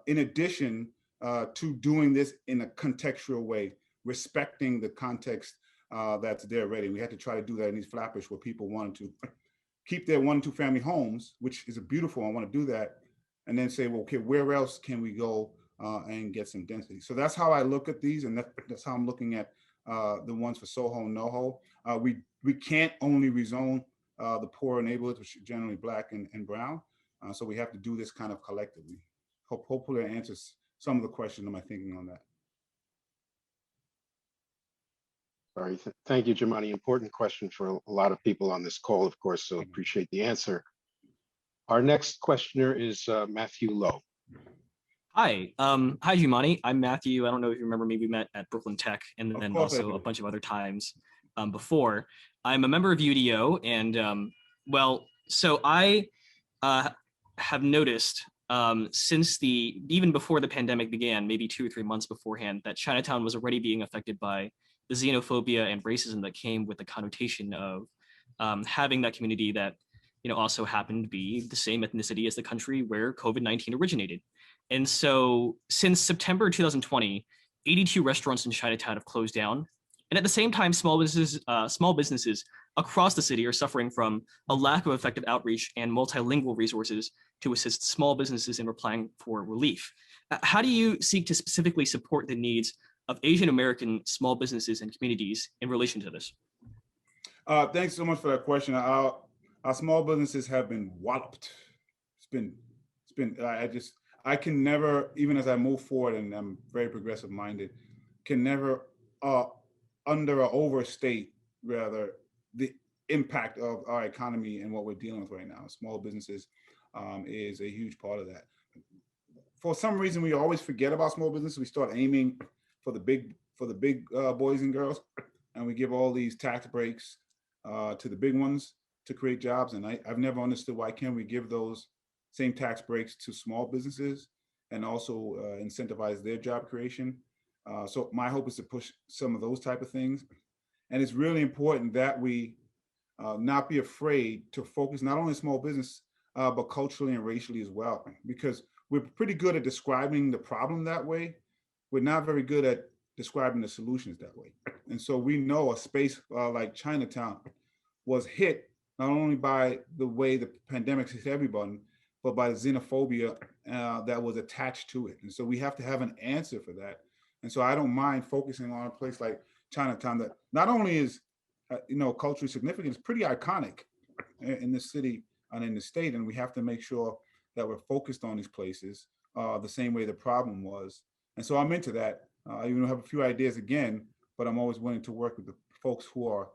Speaker 15: in addition to doing this in a contextual way, respecting the context that's there already. We had to try to do that in East Flatbush, where people wanted to keep their 1 and 2 family homes, which is a beautiful, I want to do that, and then say, well, okay, where else can we go and get some density? So that's how I look at these, and that's how I'm looking at the ones for Soho and NoHo. We can't only rezone the poorer neighborhoods, which are generally Black and brown. So we have to do this kind of collectively. Hopefully that answers some of the questions of my thinking on that.
Speaker 2: All right, thank you, Jumani. Important question for a lot of people on this call, of course, so appreciate the answer. Our next questioner is Matthew Lowe.
Speaker 17: Hi, Jumani. I'm Matthew. I don't know if you remember me. We met at Brooklyn Tech and then also a bunch of other times before. I'm a member of UDO, and so I have noticed since even before the pandemic began, maybe 2 or 3 months beforehand, that Chinatown was already being affected by the xenophobia and racism that came with the connotation of having that community that also happened to be the same ethnicity as the country where COVID-19 originated. And so since September 2020, 82 restaurants in Chinatown have closed down. And at the same time, small businesses across the city are suffering from a lack of effective outreach and multilingual resources to assist small businesses in applying for relief. How do you seek to specifically support the needs of Asian American small businesses and communities in relation to this?
Speaker 15: Thanks so much for that question. Our small businesses have been walloped. I can never, even as I move forward, and I'm very progressive minded, can never under or overstate rather the impact of our economy and what we're dealing with right now. Small businesses is a huge part of that. For some reason, we always forget about small business. We start aiming for the big boys and girls, and we give all these tax breaks to the big ones to create jobs. And I've never understood, why can't we give those same tax breaks to small businesses and also incentivize their job creation? So my hope is to push some of those type of things. And it's really important that we not be afraid to focus not only small business, but culturally and racially as well, because we're pretty good at describing the problem that way. We're not very good at describing the solutions that way. And so we know a space like Chinatown was hit not only by the way the pandemic hit everybody, but by the xenophobia that was attached to it. And so we have to have an answer for that. And so I don't mind focusing on a place like Chinatown that not only is, culturally significant, it's pretty iconic in the city and in the state. And we have to make sure that we're focused on these places the same way the problem was. And so I'm into that. I even have a few ideas again, but I'm always willing to work with the folks who are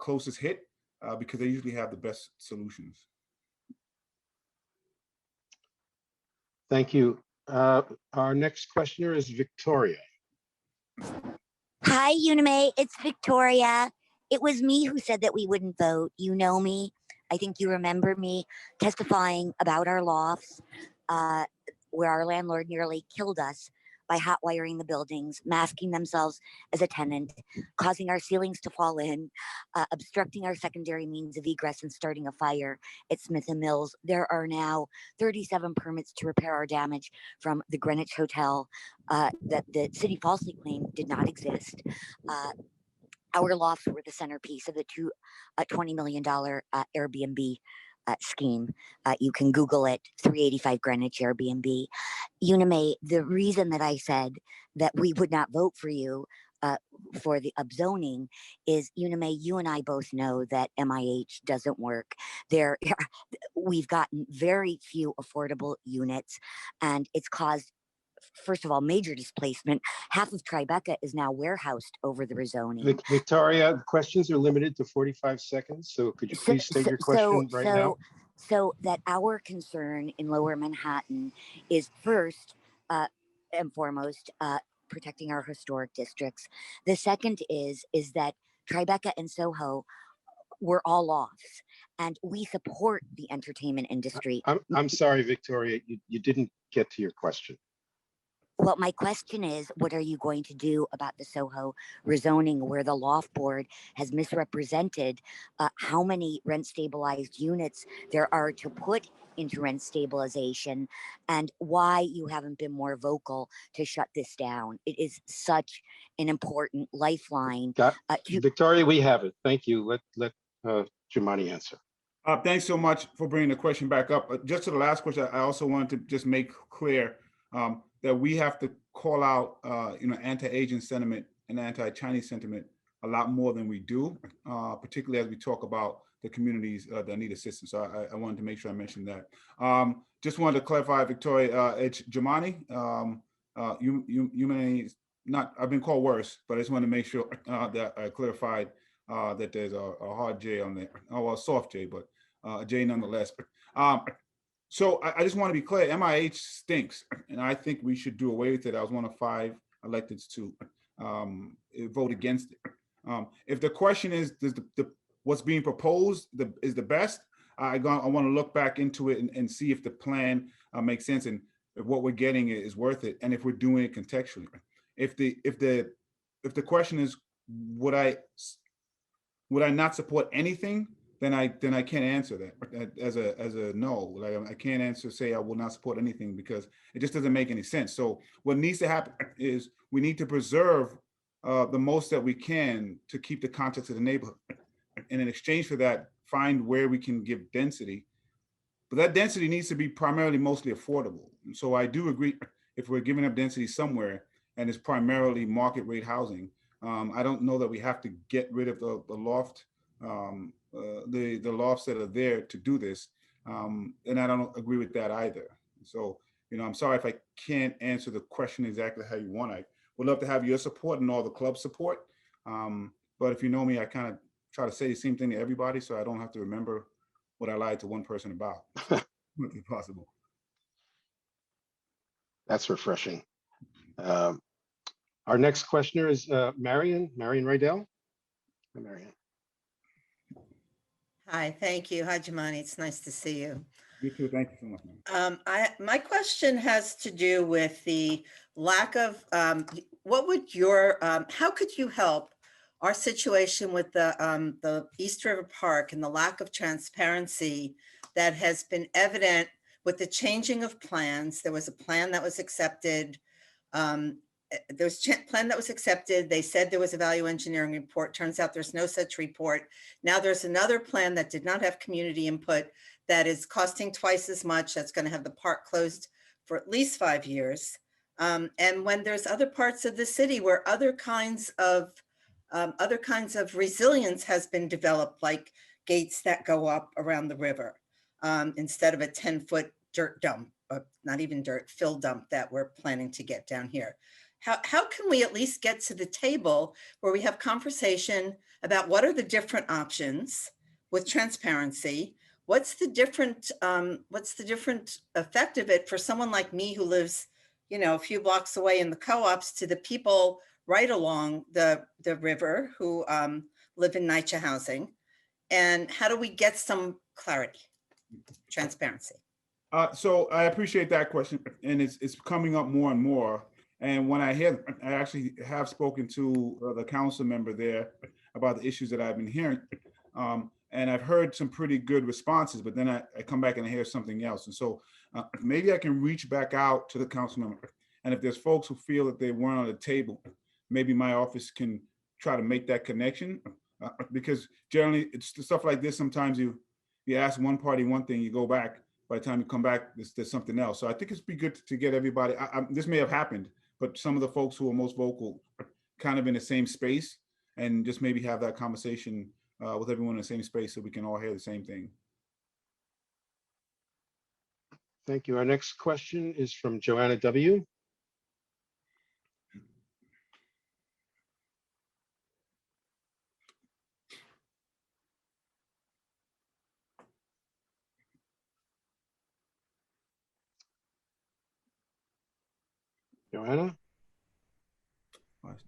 Speaker 15: closest hit because they usually have the best solutions.
Speaker 2: Thank you. Our next questioner is Victoria.
Speaker 18: Hi, Unime. It's Victoria. It was me who said that we wouldn't vote. You know me. I think you remember me testifying about our lofts, where our landlord nearly killed us by hot wiring the buildings, masking themselves as a tenant, causing our ceilings to fall in, obstructing our secondary means of egress, and starting a fire at Smith and Mills. There are now 37 permits to repair our damage from the Greenwich Hotel that the city falsely claimed did not exist. Our lofts were the centerpiece of the $20 million Airbnb scheme. You can Google it, 385 Greenwich Airbnb. Unime, the reason that I said that we would not vote for you for the upzoning is, Unime, you and I both know that MIH doesn't work. We've gotten very few affordable units, and it's caused, first of all, major displacement. Half of Tribeca is now warehoused over the rezoning.
Speaker 2: Victoria, questions are limited to 45 seconds. So could you please state your question right now?
Speaker 18: So that our concern in Lower Manhattan is first and foremost protecting our historic districts. The second is that Tribeca and Soho were all lofts, and we support the entertainment industry.
Speaker 2: I'm sorry, Victoria, you didn't get to your question.
Speaker 18: Well, my question is, what are you going to do about the Soho rezoning, where the loft board has misrepresented how many rent stabilized units there are to put into rent stabilization, and why you haven't been more vocal to shut this down? It is such an important lifeline.
Speaker 2: Victoria, we have it. Thank you. Let Jumani answer.
Speaker 15: Thanks so much for bringing the question back up. Just to the last question, I also wanted to just make clear that we have to call out, anti-Asian sentiment and anti-Chinese sentiment a lot more than we do, particularly as we talk about the communities that need assistance. So I wanted to make sure I mentioned that. Just wanted to clarify, Victoria, it's Jumani. You may not, I've been called worse, but I just want to make sure that I clarified that there's a hard J on there. Oh, well, soft J, but a J nonetheless. So I just want to be clear, MIH stinks, and I think we should do away with it. I was one of 5 electeds to vote against it. If the question is, does what's being proposed is the best, I want to look back into it and see if the plan makes sense and if what we're getting is worth it, and if we're doing it contextually. If the question is, would I not support anything, then I can't answer that as a no. Like, I can't say I will not support anything, because it just doesn't make any sense. So what needs to happen is we need to preserve the most that we can to keep the context of the neighborhood, and in exchange for that, find where we can give density. But that density needs to be primarily mostly affordable. And so I do agree, if we're giving up density somewhere and it's primarily market rate housing, I don't know that we have to get rid of the loft. The lofts that are there to do this, and I don't agree with that either. So, I'm sorry if I can't answer the question exactly how you want. I would love to have your support and all the club support, but if you know me, I kind of try to say the same thing to everybody, so I don't have to remember what I lied to one person about. If possible.
Speaker 2: That's refreshing. Our next questioner is Marion Rydell. Hi, Marion.
Speaker 19: Hi, thank you. Hi, Jumani. It's nice to see you.
Speaker 15: You too. Thank you so much.
Speaker 19: My question has to do with the lack of, how could you help our situation with the East River Park and the lack of transparency that has been evident with the changing of plans? There was a plan that was accepted. There was a plan that was accepted. They said there was a value engineering report. Turns out there's no such report. Now there's another plan that did not have community input that is costing twice as much. That's going to have the park closed for at least 5 years. And when there's other parts of the city where other kinds of resilience has been developed, like gates that go up around the river instead of a 10-foot dirt dump not even dirt, fill dump that we're planning to get down here. How can we at least get to the table where we have conversation about what are the different options with transparency? What's the different effect of it for someone like me who lives, you know, a few blocks away in the co-ops to the people right along the river who live in NYCHA housing? And how do we get some clarity, transparency?
Speaker 15: So I appreciate that question, and it's coming up more and more. And when I actually have spoken to the council member there about the issues that I've been hearing, and I've heard some pretty good responses, but then I come back and I hear something else. And so maybe I can reach back out to the council member. And if there's folks who feel that they weren't on the table, maybe my office can try to make that connection. Because generally it's stuff like this. Sometimes you ask one party one thing, you go back, by the time you come back, there's something else. So I think it's be good to get everybody, this may have happened, but some of the folks who are most vocal are kind of in the same space, and just maybe have that conversation with everyone in the same space so we can all hear the same thing.
Speaker 2: Thank you. Our next question is from Joanna W. Joanna?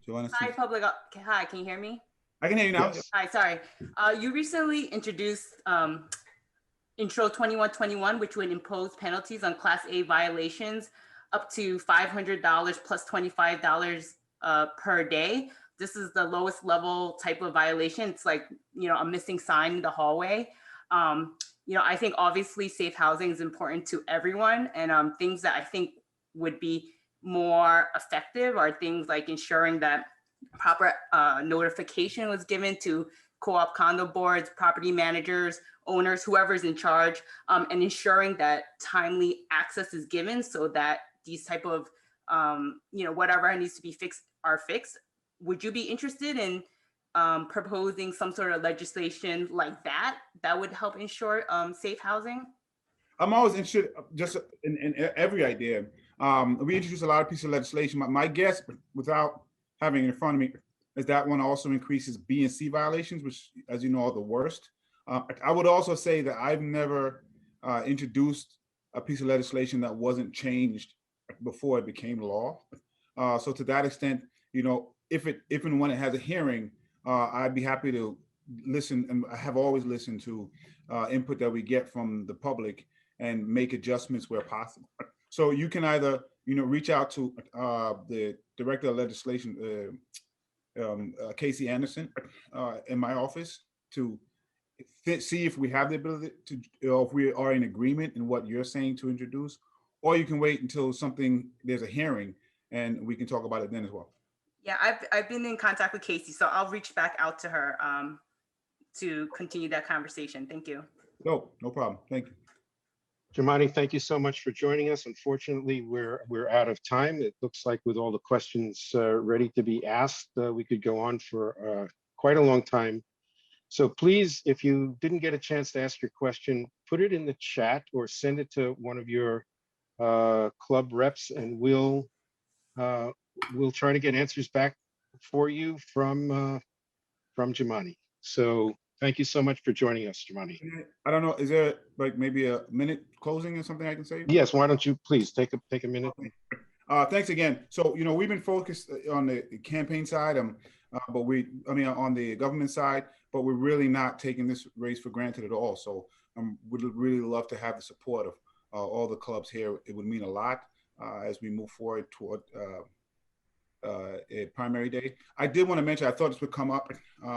Speaker 15: Joanna.
Speaker 20: Hi, public. Hi, can you hear me?
Speaker 15: I can hear you now.
Speaker 2: Yes.
Speaker 20: Hi, sorry. You recently introduced Intro 2121, which would impose penalties on Class A violations up to $500 plus $25 per day. This is the lowest level type of violation. It's like, you know, a missing sign in the hallway. You know, I think obviously safe housing is important to everyone, and things that I think would be more effective are things like ensuring that proper notification was given to co-op condo boards, property managers, owners, whoever's in charge, and ensuring that timely access is given so that these type of, you know, whatever needs to be fixed are fixed. Would you be interested in proposing some sort of legislation like that would help ensure safe housing?
Speaker 15: I'm always interested just in every idea. We introduced a lot of pieces of legislation. My guess, without having it in front of me, is that one also increases B and C violations, which, as you know, are the worst. I would also say that I've never introduced a piece of legislation that wasn't changed before it became law. So to that extent, you know, if and when it has a hearing, I'd be happy to listen, and I have always listened to input that we get from the public and make adjustments where possible. So you can either, you know, reach out to the Director of Legislation, Casey Anderson, in my office to see if we have the ability to, or if we are in agreement in what you're saying to introduce, or you can wait until there's a hearing and we can talk about it then as well.
Speaker 20: Yeah, I've been in contact with Casey, so I'll reach back out to her to continue that conversation. Thank you.
Speaker 15: No problem. Thank you.
Speaker 2: Jumani, thank you so much for joining us. Unfortunately, we're out of time. It looks like with all the questions ready to be asked, we could go on for quite a long time. So please, if you didn't get a chance to ask your question, put it in the chat or send it to one of your club reps, and we'll try to get answers back for you from Jumani. So thank you so much for joining us, Jumani.
Speaker 15: I don't know, is there like maybe a minute closing or something I can say?
Speaker 2: Yes, why don't you please take a minute.
Speaker 15: Okay. Thanks again. So, you know, we've been focused on the campaign side, on the government side, but we're really not taking this race for granted at all. So we'd really love to have the support of all the clubs here. It would mean a lot as we move forward toward a primary day. I did want to mention, I thought this would come up,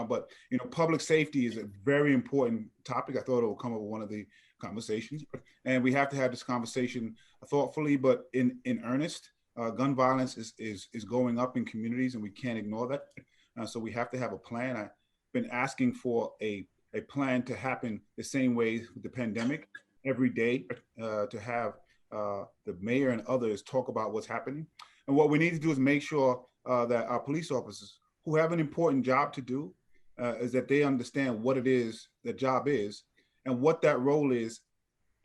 Speaker 15: but you know, public safety is a very important topic. I thought it would come up with one of the conversations, and we have to have this conversation thoughtfully, but in earnest. Gun violence is going up in communities, and we can't ignore that. So we have to have a plan. I've been asking for a plan to happen the same way with the pandemic every day, to have the mayor and others talk about what's happening. And what we need to do is make sure that our police officers, who have an important job to do, is that they understand what it is, the job is, and what that role is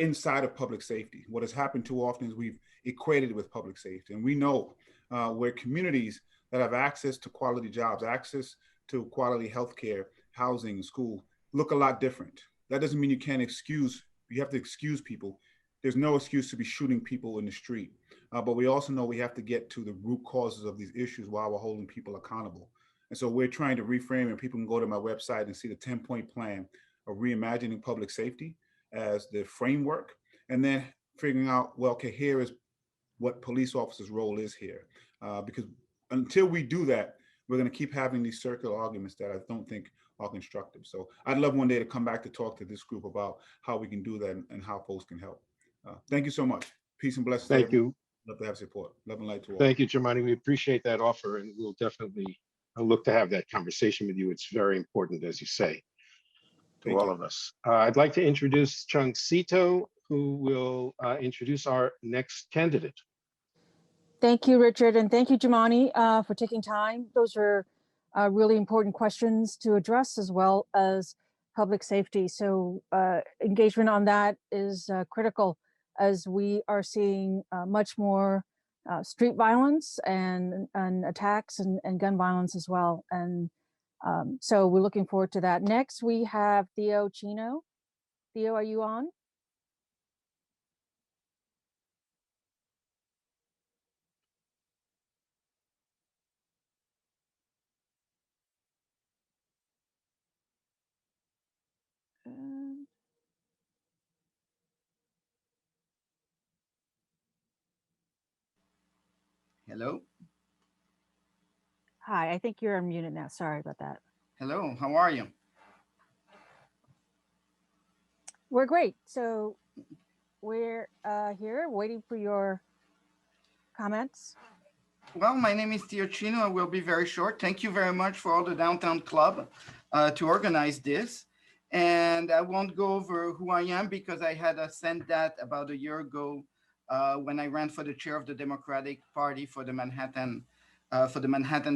Speaker 15: inside of public safety. What has happened too often is we've equated it with public safety. And we know where communities that have access to quality jobs, access to quality healthcare, housing, school, look a lot different. That doesn't mean you can't excuse, you have to excuse people. There's no excuse to be shooting people in the street. But we also know we have to get to the root causes of these issues while we're holding people accountable. And so we're trying to reframe, and people can go to my website and see the 10-point plan of reimagining public safety as the framework, and then figuring out, well, okay, here is what police officers' role is here. Because until we do that, we're going to keep having these circular arguments that I don't think are constructive. So I'd love one day to come back to talk to this group about how we can do that and how folks can help. Thank you so much. Peace and blessings.
Speaker 2: Thank you.
Speaker 15: Love to have support. Love and light to all.
Speaker 2: Thank you, Jumani. We appreciate that offer, and we'll definitely look to have that conversation with you. It's very important, as you say, to all of us. I'd like to introduce Chung Seto, who will introduce our next candidate.
Speaker 4: Thank you, Richard, and thank you, Jumani, for taking time. Those are really important questions to address, as well as public safety. So engagement on that is critical, as we are seeing much more street violence and attacks and gun violence as well. And so we're looking forward to that. Next, we have Theo Chino. Theo, are you on?
Speaker 21: Hello.
Speaker 4: Hi, I think you're unmuted now. Sorry about that.
Speaker 21: Hello, how are you?
Speaker 4: We're great. So we're here waiting for your comments.
Speaker 21: Well, my name is Theo Chino. I will be very short. Thank you very much for all the Downtown Club to organize this. And I won't go over who I am, because I had sent that about a year ago when I ran for the chair of the Democratic Party for the Manhattan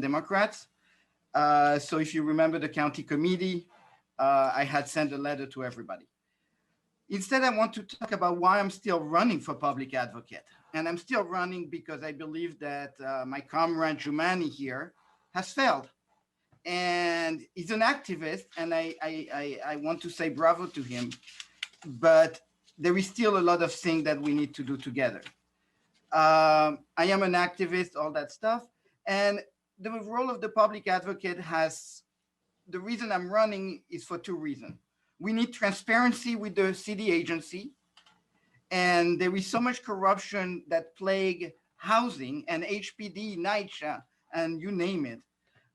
Speaker 21: Democrats. So if you remember the county committee, I had sent a letter to everybody. Instead, I want to talk about why I'm still running for public advocate. And I'm still running because I believe that my comrade Jumani here has failed. And he's an activist, and I want to say bravo to him. But there is still a lot of things that we need to do together. I am an activist, all that stuff. And the role of the public advocate the reason I'm running is for two reasons. We need transparency with the city agency. And there is so much corruption that plague housing and HPD, NYCHA, and you name it.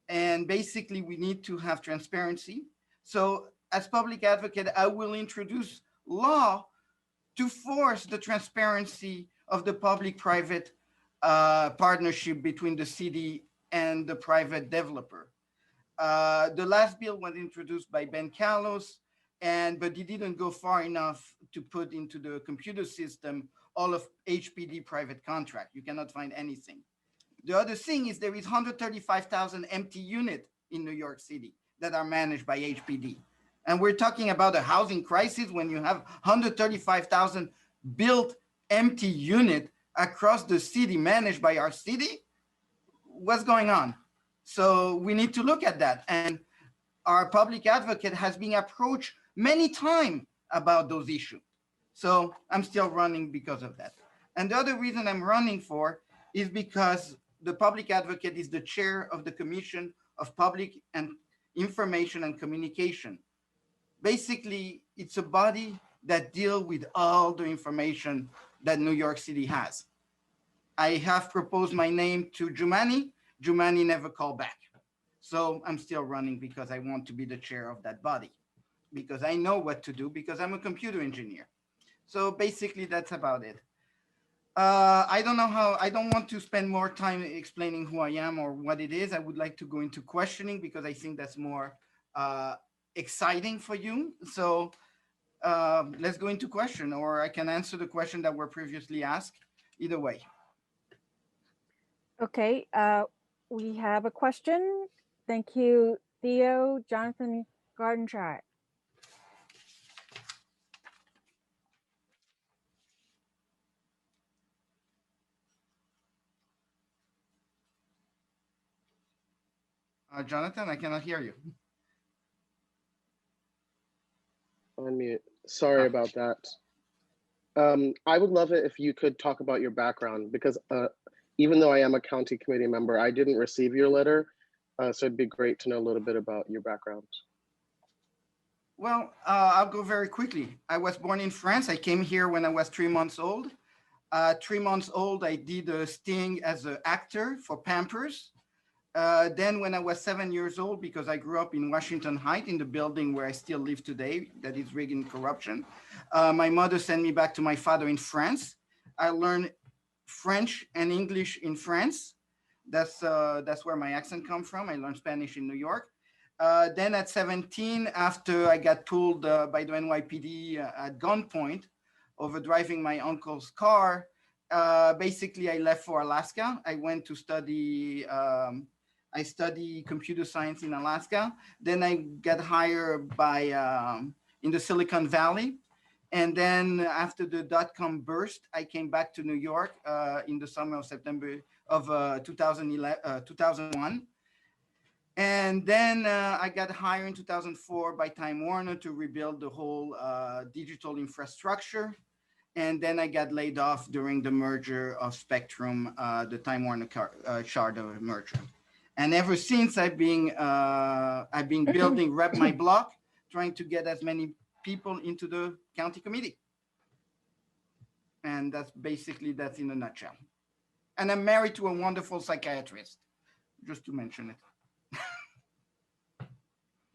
Speaker 21: And basically, we need to have transparency. So as public advocate, I will introduce law to force the transparency of the public-private partnership between the city and the private developer. The last bill was introduced by Ben Callos, but he didn't go far enough to put into the computer system all of HPD private contract. You cannot find anything. The other thing is there is 135,000 empty units in New York City that are managed by HPD. And we're talking about a housing crisis when you have 135,000 built empty units across the city managed by our city. What's going on? So we need to look at that. And our public advocate has been approached many times about those issues. So I'm still running because of that. And the other reason I'm running for is because the public advocate is the chair of the Commission of Public and Information and Communication. Basically, it's a body that deals with all the information that New York City has. I have proposed my name to Jumani. Jumani never called back. So I'm still running because I want to be the chair of that body, because I know what to do, because I'm a computer engineer. So basically, that's about it. I don't want to spend more time explaining who I am or what it is. I would like to go into questioning, because I think that's more exciting for you. So let's go into question, or I can answer the question that were previously asked. Either way.
Speaker 4: Okay, we have a question. Thank you, Theo. Jonathan Gardenhire.
Speaker 21: Jonathan, I cannot hear you.
Speaker 5: Unmute. Sorry about that. I would love it if you could talk about your background, because even though I am a county committee member, I didn't receive your letter. So it'd be great to know a little bit about your background.
Speaker 21: Well, I'll go very quickly. I was born in France. I came here when I was 3 months old. 3 months old, I did a sting as an actor for Pampers. Then when I was 7 years old, because I grew up in Washington Heights in the building where I still live today, that is rigging corruption, my mother sent me back to my father in France. I learned French and English in France. That's where my accent comes from. I learned Spanish in New York. Then at 17, after I got pulled by the NYPD at gunpoint over driving my uncle's car, basically I left for Alaska. I went to study, I studied computer science in Alaska. Then I got hired by, in the Silicon Valley. And then after the dot-com burst, I came back to New York in the summer of September of 2001. And then I got hired in 2004 by Time Warner to rebuild the whole digital infrastructure. And then I got laid off during the merger of Spectrum, the Time Warner Charter merger. And ever since I've been building Rep My Block, trying to get as many people into the county committee. And that's basically, that's in a nutshell. And I'm married to a wonderful psychiatrist, just to mention it.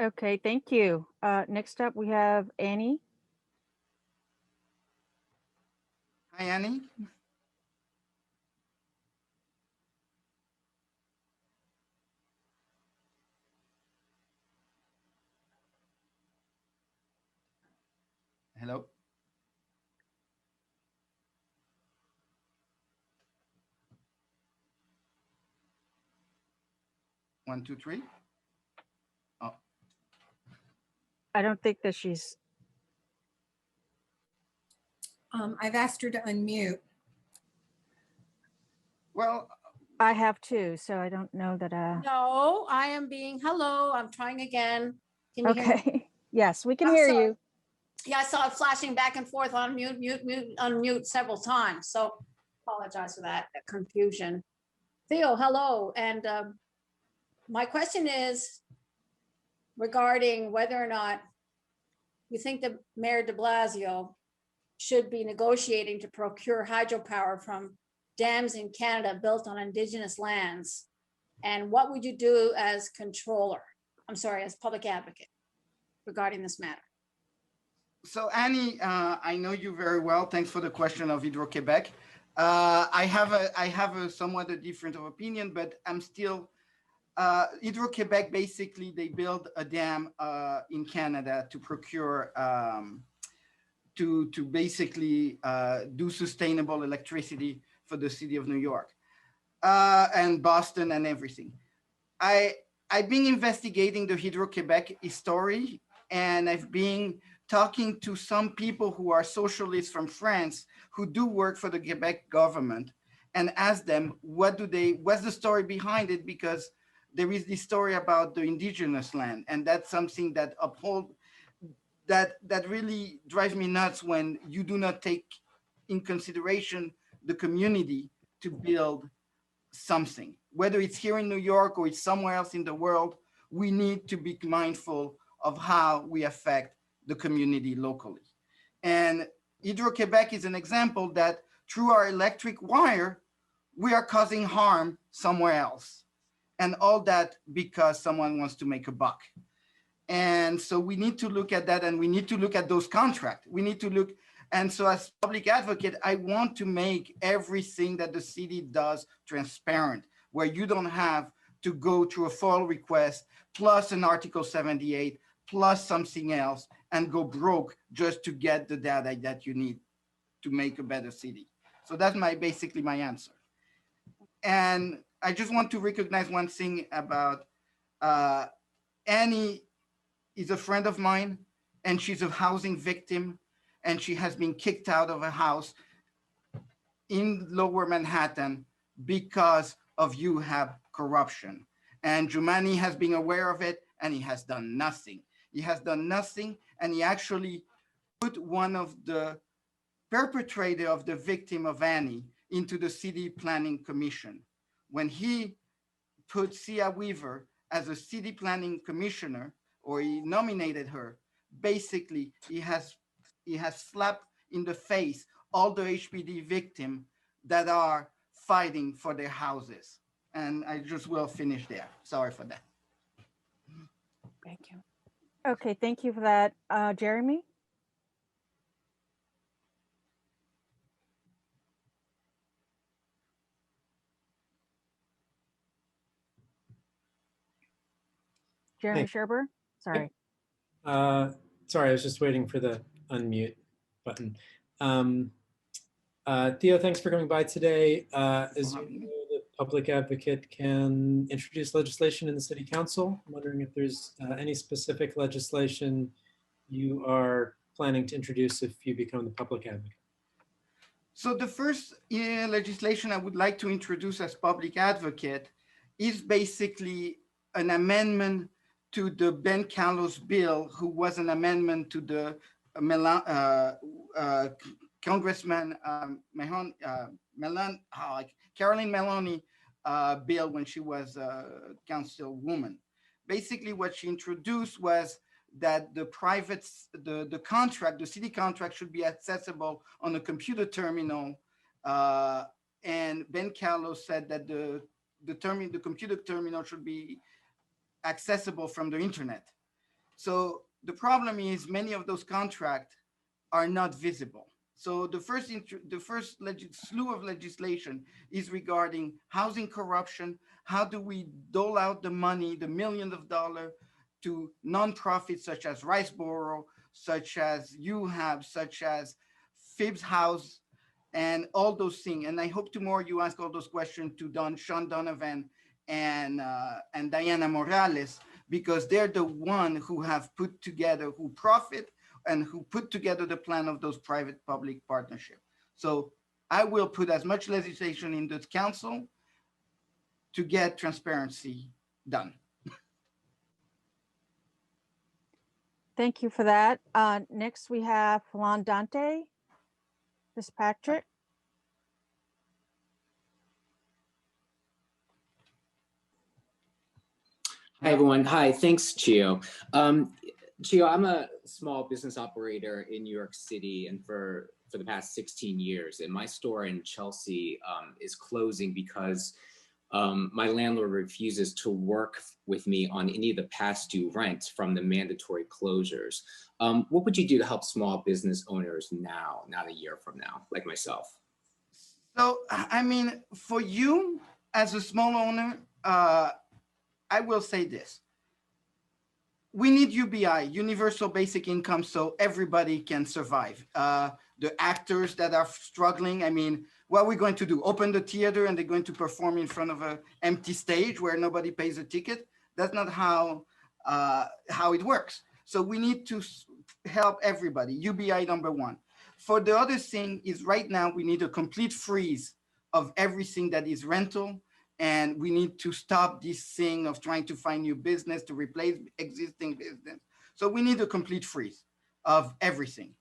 Speaker 4: Okay, thank you. Next up, we have Annie.
Speaker 21: Hi, Annie. Hello. One, two, three. Oh.
Speaker 4: I don't think that she's.
Speaker 7: I've asked her to unmute.
Speaker 21: Well,
Speaker 4: I have too, so I don't know that.
Speaker 22: No, I am being, hello, I'm trying again. Can you hear me?
Speaker 4: Okay. Yes, we can hear you.
Speaker 22: Yeah, I saw it flashing back and forth on mute, unmute several times. So apologize for that confusion. Theo, hello. And my question is regarding whether or not you think that Mayor de Blasio should be negotiating to procure hydropower from dams in Canada built on Indigenous lands. And what would you do as controller? I'm sorry, as public advocate regarding this matter?
Speaker 21: So Annie, I know you very well. Thanks for the question of Hydro-Québec. I have a somewhat a different of opinion, but I'm still, Hydro-Québec, basically they build a dam in Canada to procure, to basically do sustainable electricity for the city of New York and Boston and everything. I've been investigating the Hydro-Québec history, and I've been talking to some people who are socialists from France who do work for the Quebec government, and ask them what's the story behind it, because there is this story about the indigenous land, and that's something that that really drives me nuts when you do not take in consideration the community to build something. Whether it's here in New York or it's somewhere else in the world, we need to be mindful of how we affect the community locally. And Hydro-Québec is an example that through our electric wire, we are causing harm somewhere else. And all that because someone wants to make a buck. And so we need to look at that, and we need to look at those contracts. We need to look, and so as public advocate, I want to make everything that the city does transparent, where you don't have to go through a FOIL request, plus an Article 78, plus something else, and go broke just to get the data that you need to make a better city. So that's basically my answer. And I just want to recognize one thing about Annie is a friend of mine, and she's a housing victim, and she has been kicked out of a house in Lower Manhattan because of you have corruption. And Jumani has been aware of it, and he has done nothing. He has done nothing, and he actually put one of the perpetrator of the victim of Annie into the City Planning Commission. When he put Sia Weaver as a City Planning Commissioner, or he nominated her, basically he has slapped in the face all the HPD victims that are fighting for their houses. And I just will finish there. Sorry for that.
Speaker 4: Thank you. Okay, thank you for that. Jeremy? Jeremy Sherber? Sorry.
Speaker 3: Sorry, I was just waiting for the unmute button. Theo, thanks for coming by today. As you know, the public advocate can introduce legislation in the city council. I'm wondering if there's any specific legislation you are planning to introduce if you become the public advocate.
Speaker 21: So the first legislation I would like to introduce as public advocate is basically an amendment to the Ben Callos bill, who was an amendment to the Congressman Caroline Maloney bill when she was councilwoman. Basically, what she introduced was that the contract, the city contract, should be accessible on a computer terminal. And Ben Callos said that the computer terminal should be accessible from the internet. So the problem is many of those contracts are not visible. So the first slew of legislation is regarding housing corruption. How do we dole out the money, the millions of dollars, to nonprofits such as Riceboro, such as UHAB, such as Phibbs House, and all those things. And I hope tomorrow you ask all those questions to Sean Donovan and Diana Morales, because they're the one who have put together, who profit and who put together the plan of those private-public partnerships. So I will put as much legislation in the council to get transparency done.
Speaker 4: Thank you for that. Next, we have Falon Dante Fitzpatrick.
Speaker 8: Hi, everyone. Hi, thanks, Chio. Chio, I'm a small business operator in New York City, and for the past 16 years, and my store in Chelsea is closing because my landlord refuses to work with me on any of the past due rent from the mandatory closures. What would you do to help small business owners now, not a year from now, like myself?
Speaker 21: So, I mean, for you as a small owner, I will say this. We need UBI, Universal Basic Income, so everybody can survive. The actors that are struggling, I mean, what are we going to do? Open the theater and they're going to perform in front of an empty stage where nobody pays a ticket? That's not how it works. So we need to help everybody, UBI number one. For the other thing is right now, we need a complete freeze of everything that is rental. And we need to stop this thing of trying to find new business to replace existing business. So we need a complete freeze of everything.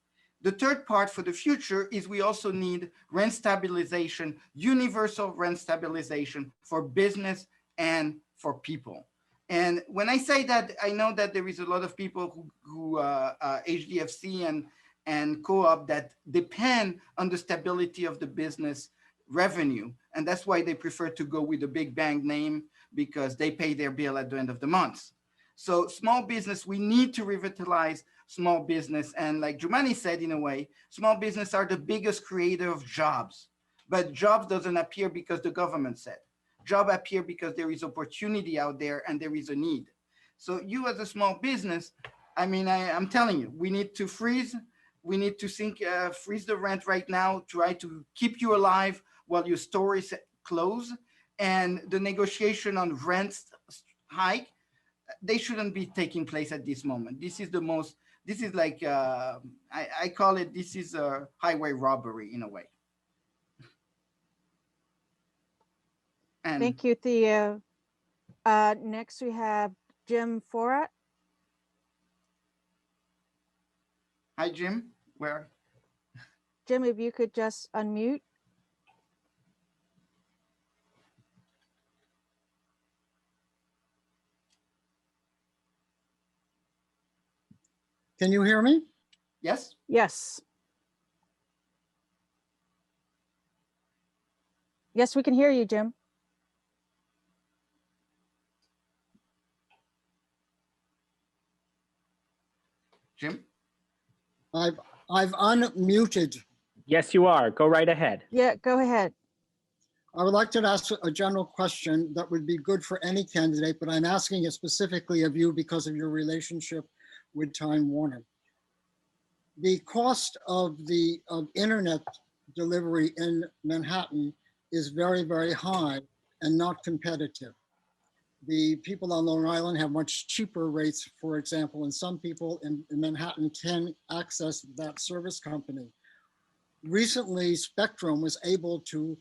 Speaker 21: The third part for the future is we also need rent stabilization, universal rent stabilization for business and for people. And when I say that, I know that there is a lot of people who HDFC and co-op that depend on the stability of the business revenue. And that's why they prefer to go with a big bank name, because they pay their bill at the end of the month. So small business, we need to revitalize small business. And like Jumani said, in a way, small business are the biggest creator of jobs. But jobs doesn't appear because the government said. Job appear because there is opportunity out there and there is a need. So you as a small business, I mean, I'm telling you, we need to freeze. We need to freeze the rent right now, try to keep you alive while your store is closed, and the negotiation on rents hike, they shouldn't be taking place at this moment. This is like, I call it, this is a highway robbery in a way.
Speaker 4: And thank you, Theo. Next, we have Jim Forat.
Speaker 21: Hi, Jim. Where?
Speaker 4: Jim, if you could just unmute.
Speaker 10: Can you hear me?
Speaker 21: Yes.
Speaker 4: Yes. Yes, we can hear you, Jim.
Speaker 21: Jim?
Speaker 10: I've unmuted.
Speaker 14: Yes, you are. Go right ahead.
Speaker 4: Yeah, go ahead.
Speaker 10: I would like to ask a general question that would be good for any candidate, but I'm asking it specifically of you because of your relationship with Time Warner. The cost of internet delivery in Manhattan is very, very high and not competitive. The people on Long Island have much cheaper rates, for example, and some people in Manhattan can access that service company. Recently, Spectrum was able to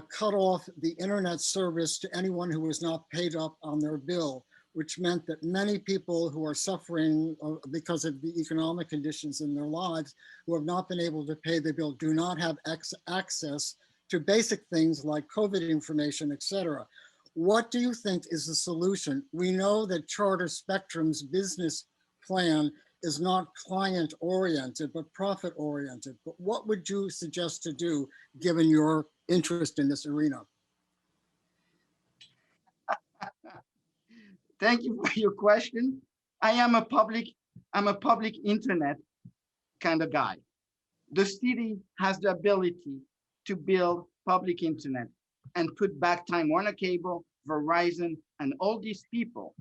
Speaker 10: cut off the internet service to anyone who was not paid up on their bill, which meant that many people who are suffering because of the economic conditions in their lives, who have not been able to pay the bill, do not have access to basic things like COVID information, et cetera. What do you think is the solution? We know that Charter Spectrum's business plan is not client-oriented, but profit-oriented. But what would you suggest to do, given your interest in this arena?
Speaker 21: Thank you for your question. I'm a public internet kind of guy. The city has the ability to build public internet and put back Time Warner Cable, Verizon, and all these people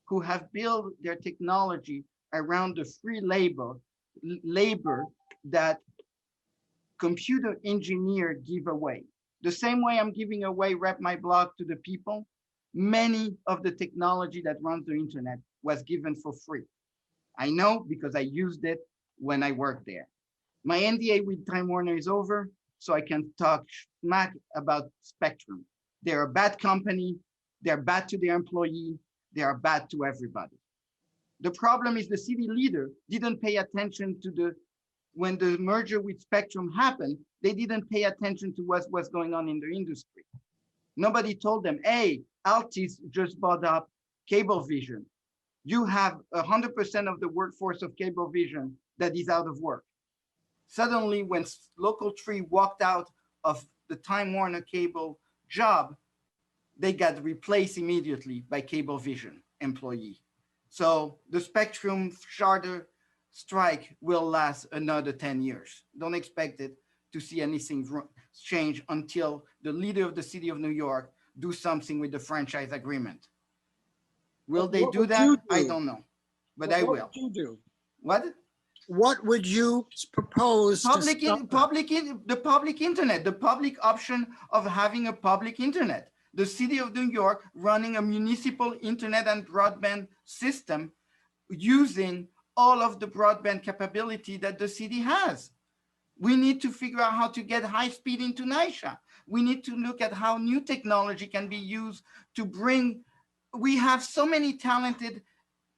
Speaker 21: who have built their technology around the free labor that computer engineers give away. The same way I'm giving away Rep My Blog to the people, many of the technology that runs the internet was given for free. I know because I used it when I worked there. My NDA with Time Warner is over, so I can talk smack about Spectrum. They're a bad company, they're bad to their employee, they are bad to everybody. The problem is the city leader didn't pay attention to when the merger with Spectrum happened, they didn't pay attention to what was going on in the industry. Nobody told them, hey, Altis just bought up Cablevision. You have 100% of the workforce of Cablevision that is out of work. Suddenly, when Local 3 walked out of the Time Warner Cable job, they got replaced immediately by Cablevision employee. So the Spectrum Charter strike will last another 10 years. Don't expect it to see anything change until the leader of the city of New York do something with the franchise agreement. Will they do that? I don't know, but I will.
Speaker 10: What would you do?
Speaker 21: What?
Speaker 10: What would you propose?
Speaker 21: The public internet, the public option of having a public internet. The city of New York running a municipal internet and broadband system using all of the broadband capability that the city has. We need to figure out how to get high speed into NYCHA. We need to look at how new technology can be used to bring, we have so many talented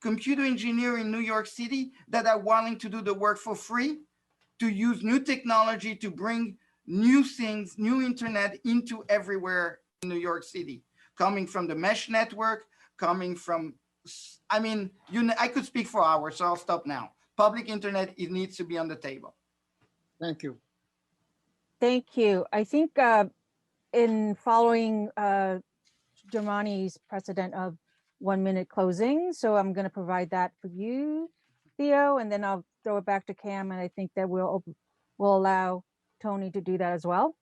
Speaker 21: computer engineers in New York City that are willing to do the work for free, to use new technology to bring new things, new internet into everywhere in New York City, coming from the mesh network, coming from, I mean, I could speak for hours, so I'll stop now. Public internet, it needs to be on the table.
Speaker 10: Thank you.
Speaker 4: Thank you. I think in following Germani's precedent of 1 minute closing, so I'm going to provide that for you, Theo, and then I'll throw it back to Cam, and I think that we'll allow Tony to do that as well.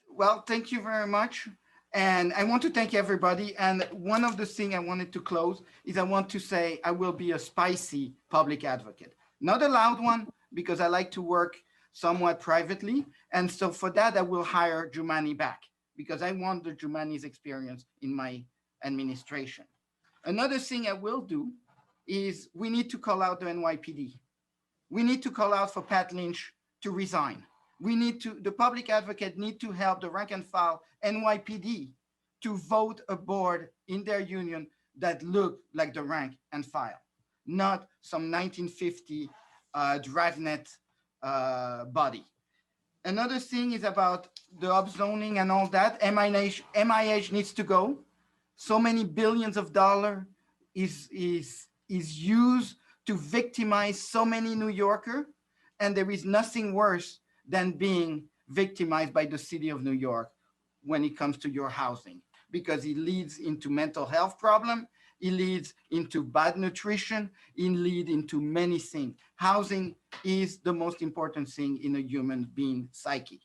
Speaker 21: Well, thank you very much. And I want to thank everybody. And one of the things I wanted to close is I want to say I will be a spicy public advocate. Not a loud one, because I like to work somewhat privately. And so for that, I will hire Jumani back, because I want the Jumani's experience in my administration. Another thing I will do is we need to call out the NYPD. We need to call out for Pat Lynch to resign. We need to, the public advocate need to help the rank and file NYPD to vote a board in their union that look like the rank and file, not some 1950 dragnet body. Another thing is about the upzoning and all that. MIH needs to go. So many billions of dollars is used to victimize so many New Yorkers, and there is nothing worse than being victimized by the city of New York when it comes to your housing, because it leads into mental health problem, it leads into bad nutrition, it leads into many things. Housing is the most important thing in a human being psyche.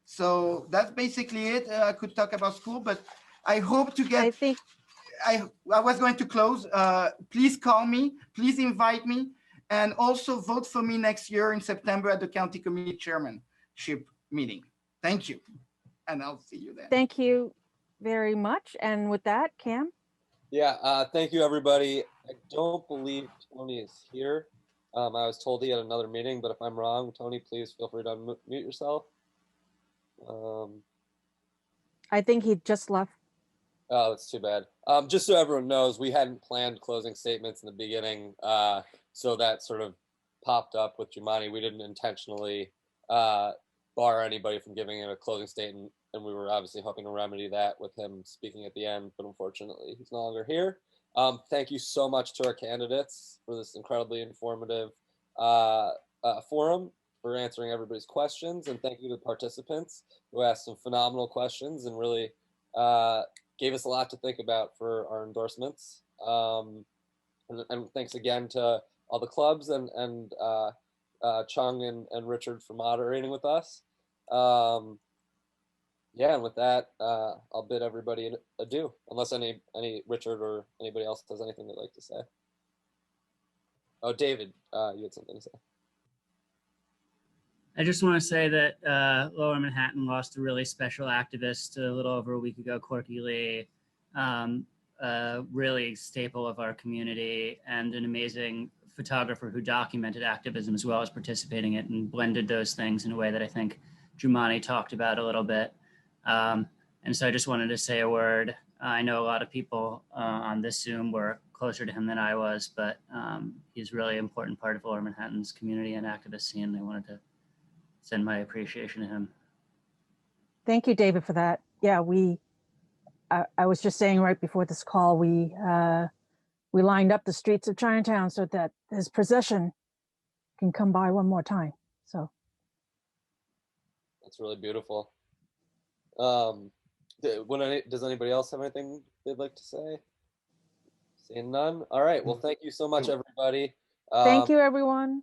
Speaker 21: So that's basically it. I could talk about school, but I hope to get, I was going to close. Please call me, please invite me, and also vote for me next year in September at the county committee chairmanship meeting. Thank you. And I'll see you then.
Speaker 4: Thank you very much. And with that, Cam?
Speaker 1: Yeah, thank you, everybody. I don't believe Tony is here. I was told he had another meeting, but if I'm wrong, Tony, please feel free to unmute yourself.
Speaker 4: I think he just left.
Speaker 1: Oh, that's too bad. Just so everyone knows, we hadn't planned closing statements in the beginning, so that sort of popped up with Jumani. We didn't intentionally bar anybody from giving a closing statement, and we were obviously hoping to remedy that with him speaking at the end, but unfortunately he's no longer here. Thank you so much to our candidates for this incredibly informative forum, for answering everybody's questions, and thank you to the participants who asked some phenomenal questions and really gave us a lot to think about for our endorsements. And thanks again to all the clubs and Chung and Richard for moderating with us. Yeah, and with that, I'll bid everybody adieu, unless any Richard or anybody else has anything they'd like to say. Oh, David, you had something to say.
Speaker 11: I just want to say that Lower Manhattan lost a really special activist a little over a week ago, Corky Lee, really staple of our community and an amazing photographer who documented activism as well as participating in it and blended those things in a way that I think Jumani talked about a little bit. And so I just wanted to say a word. I know a lot of people on this Zoom were closer to him than I was, but he's really an important part of Lower Manhattan's community and activist scene. I wanted to send my appreciation to him.
Speaker 4: Thank you, David, for that. Yeah, I was just saying right before this call, we lined up the streets of Chinatown so that his procession can come by one more time. So
Speaker 1: that's really beautiful. Does anybody else have anything they'd like to say? Seeing none. All right. Well, thank you so much, everybody.
Speaker 4: Thank you, everyone.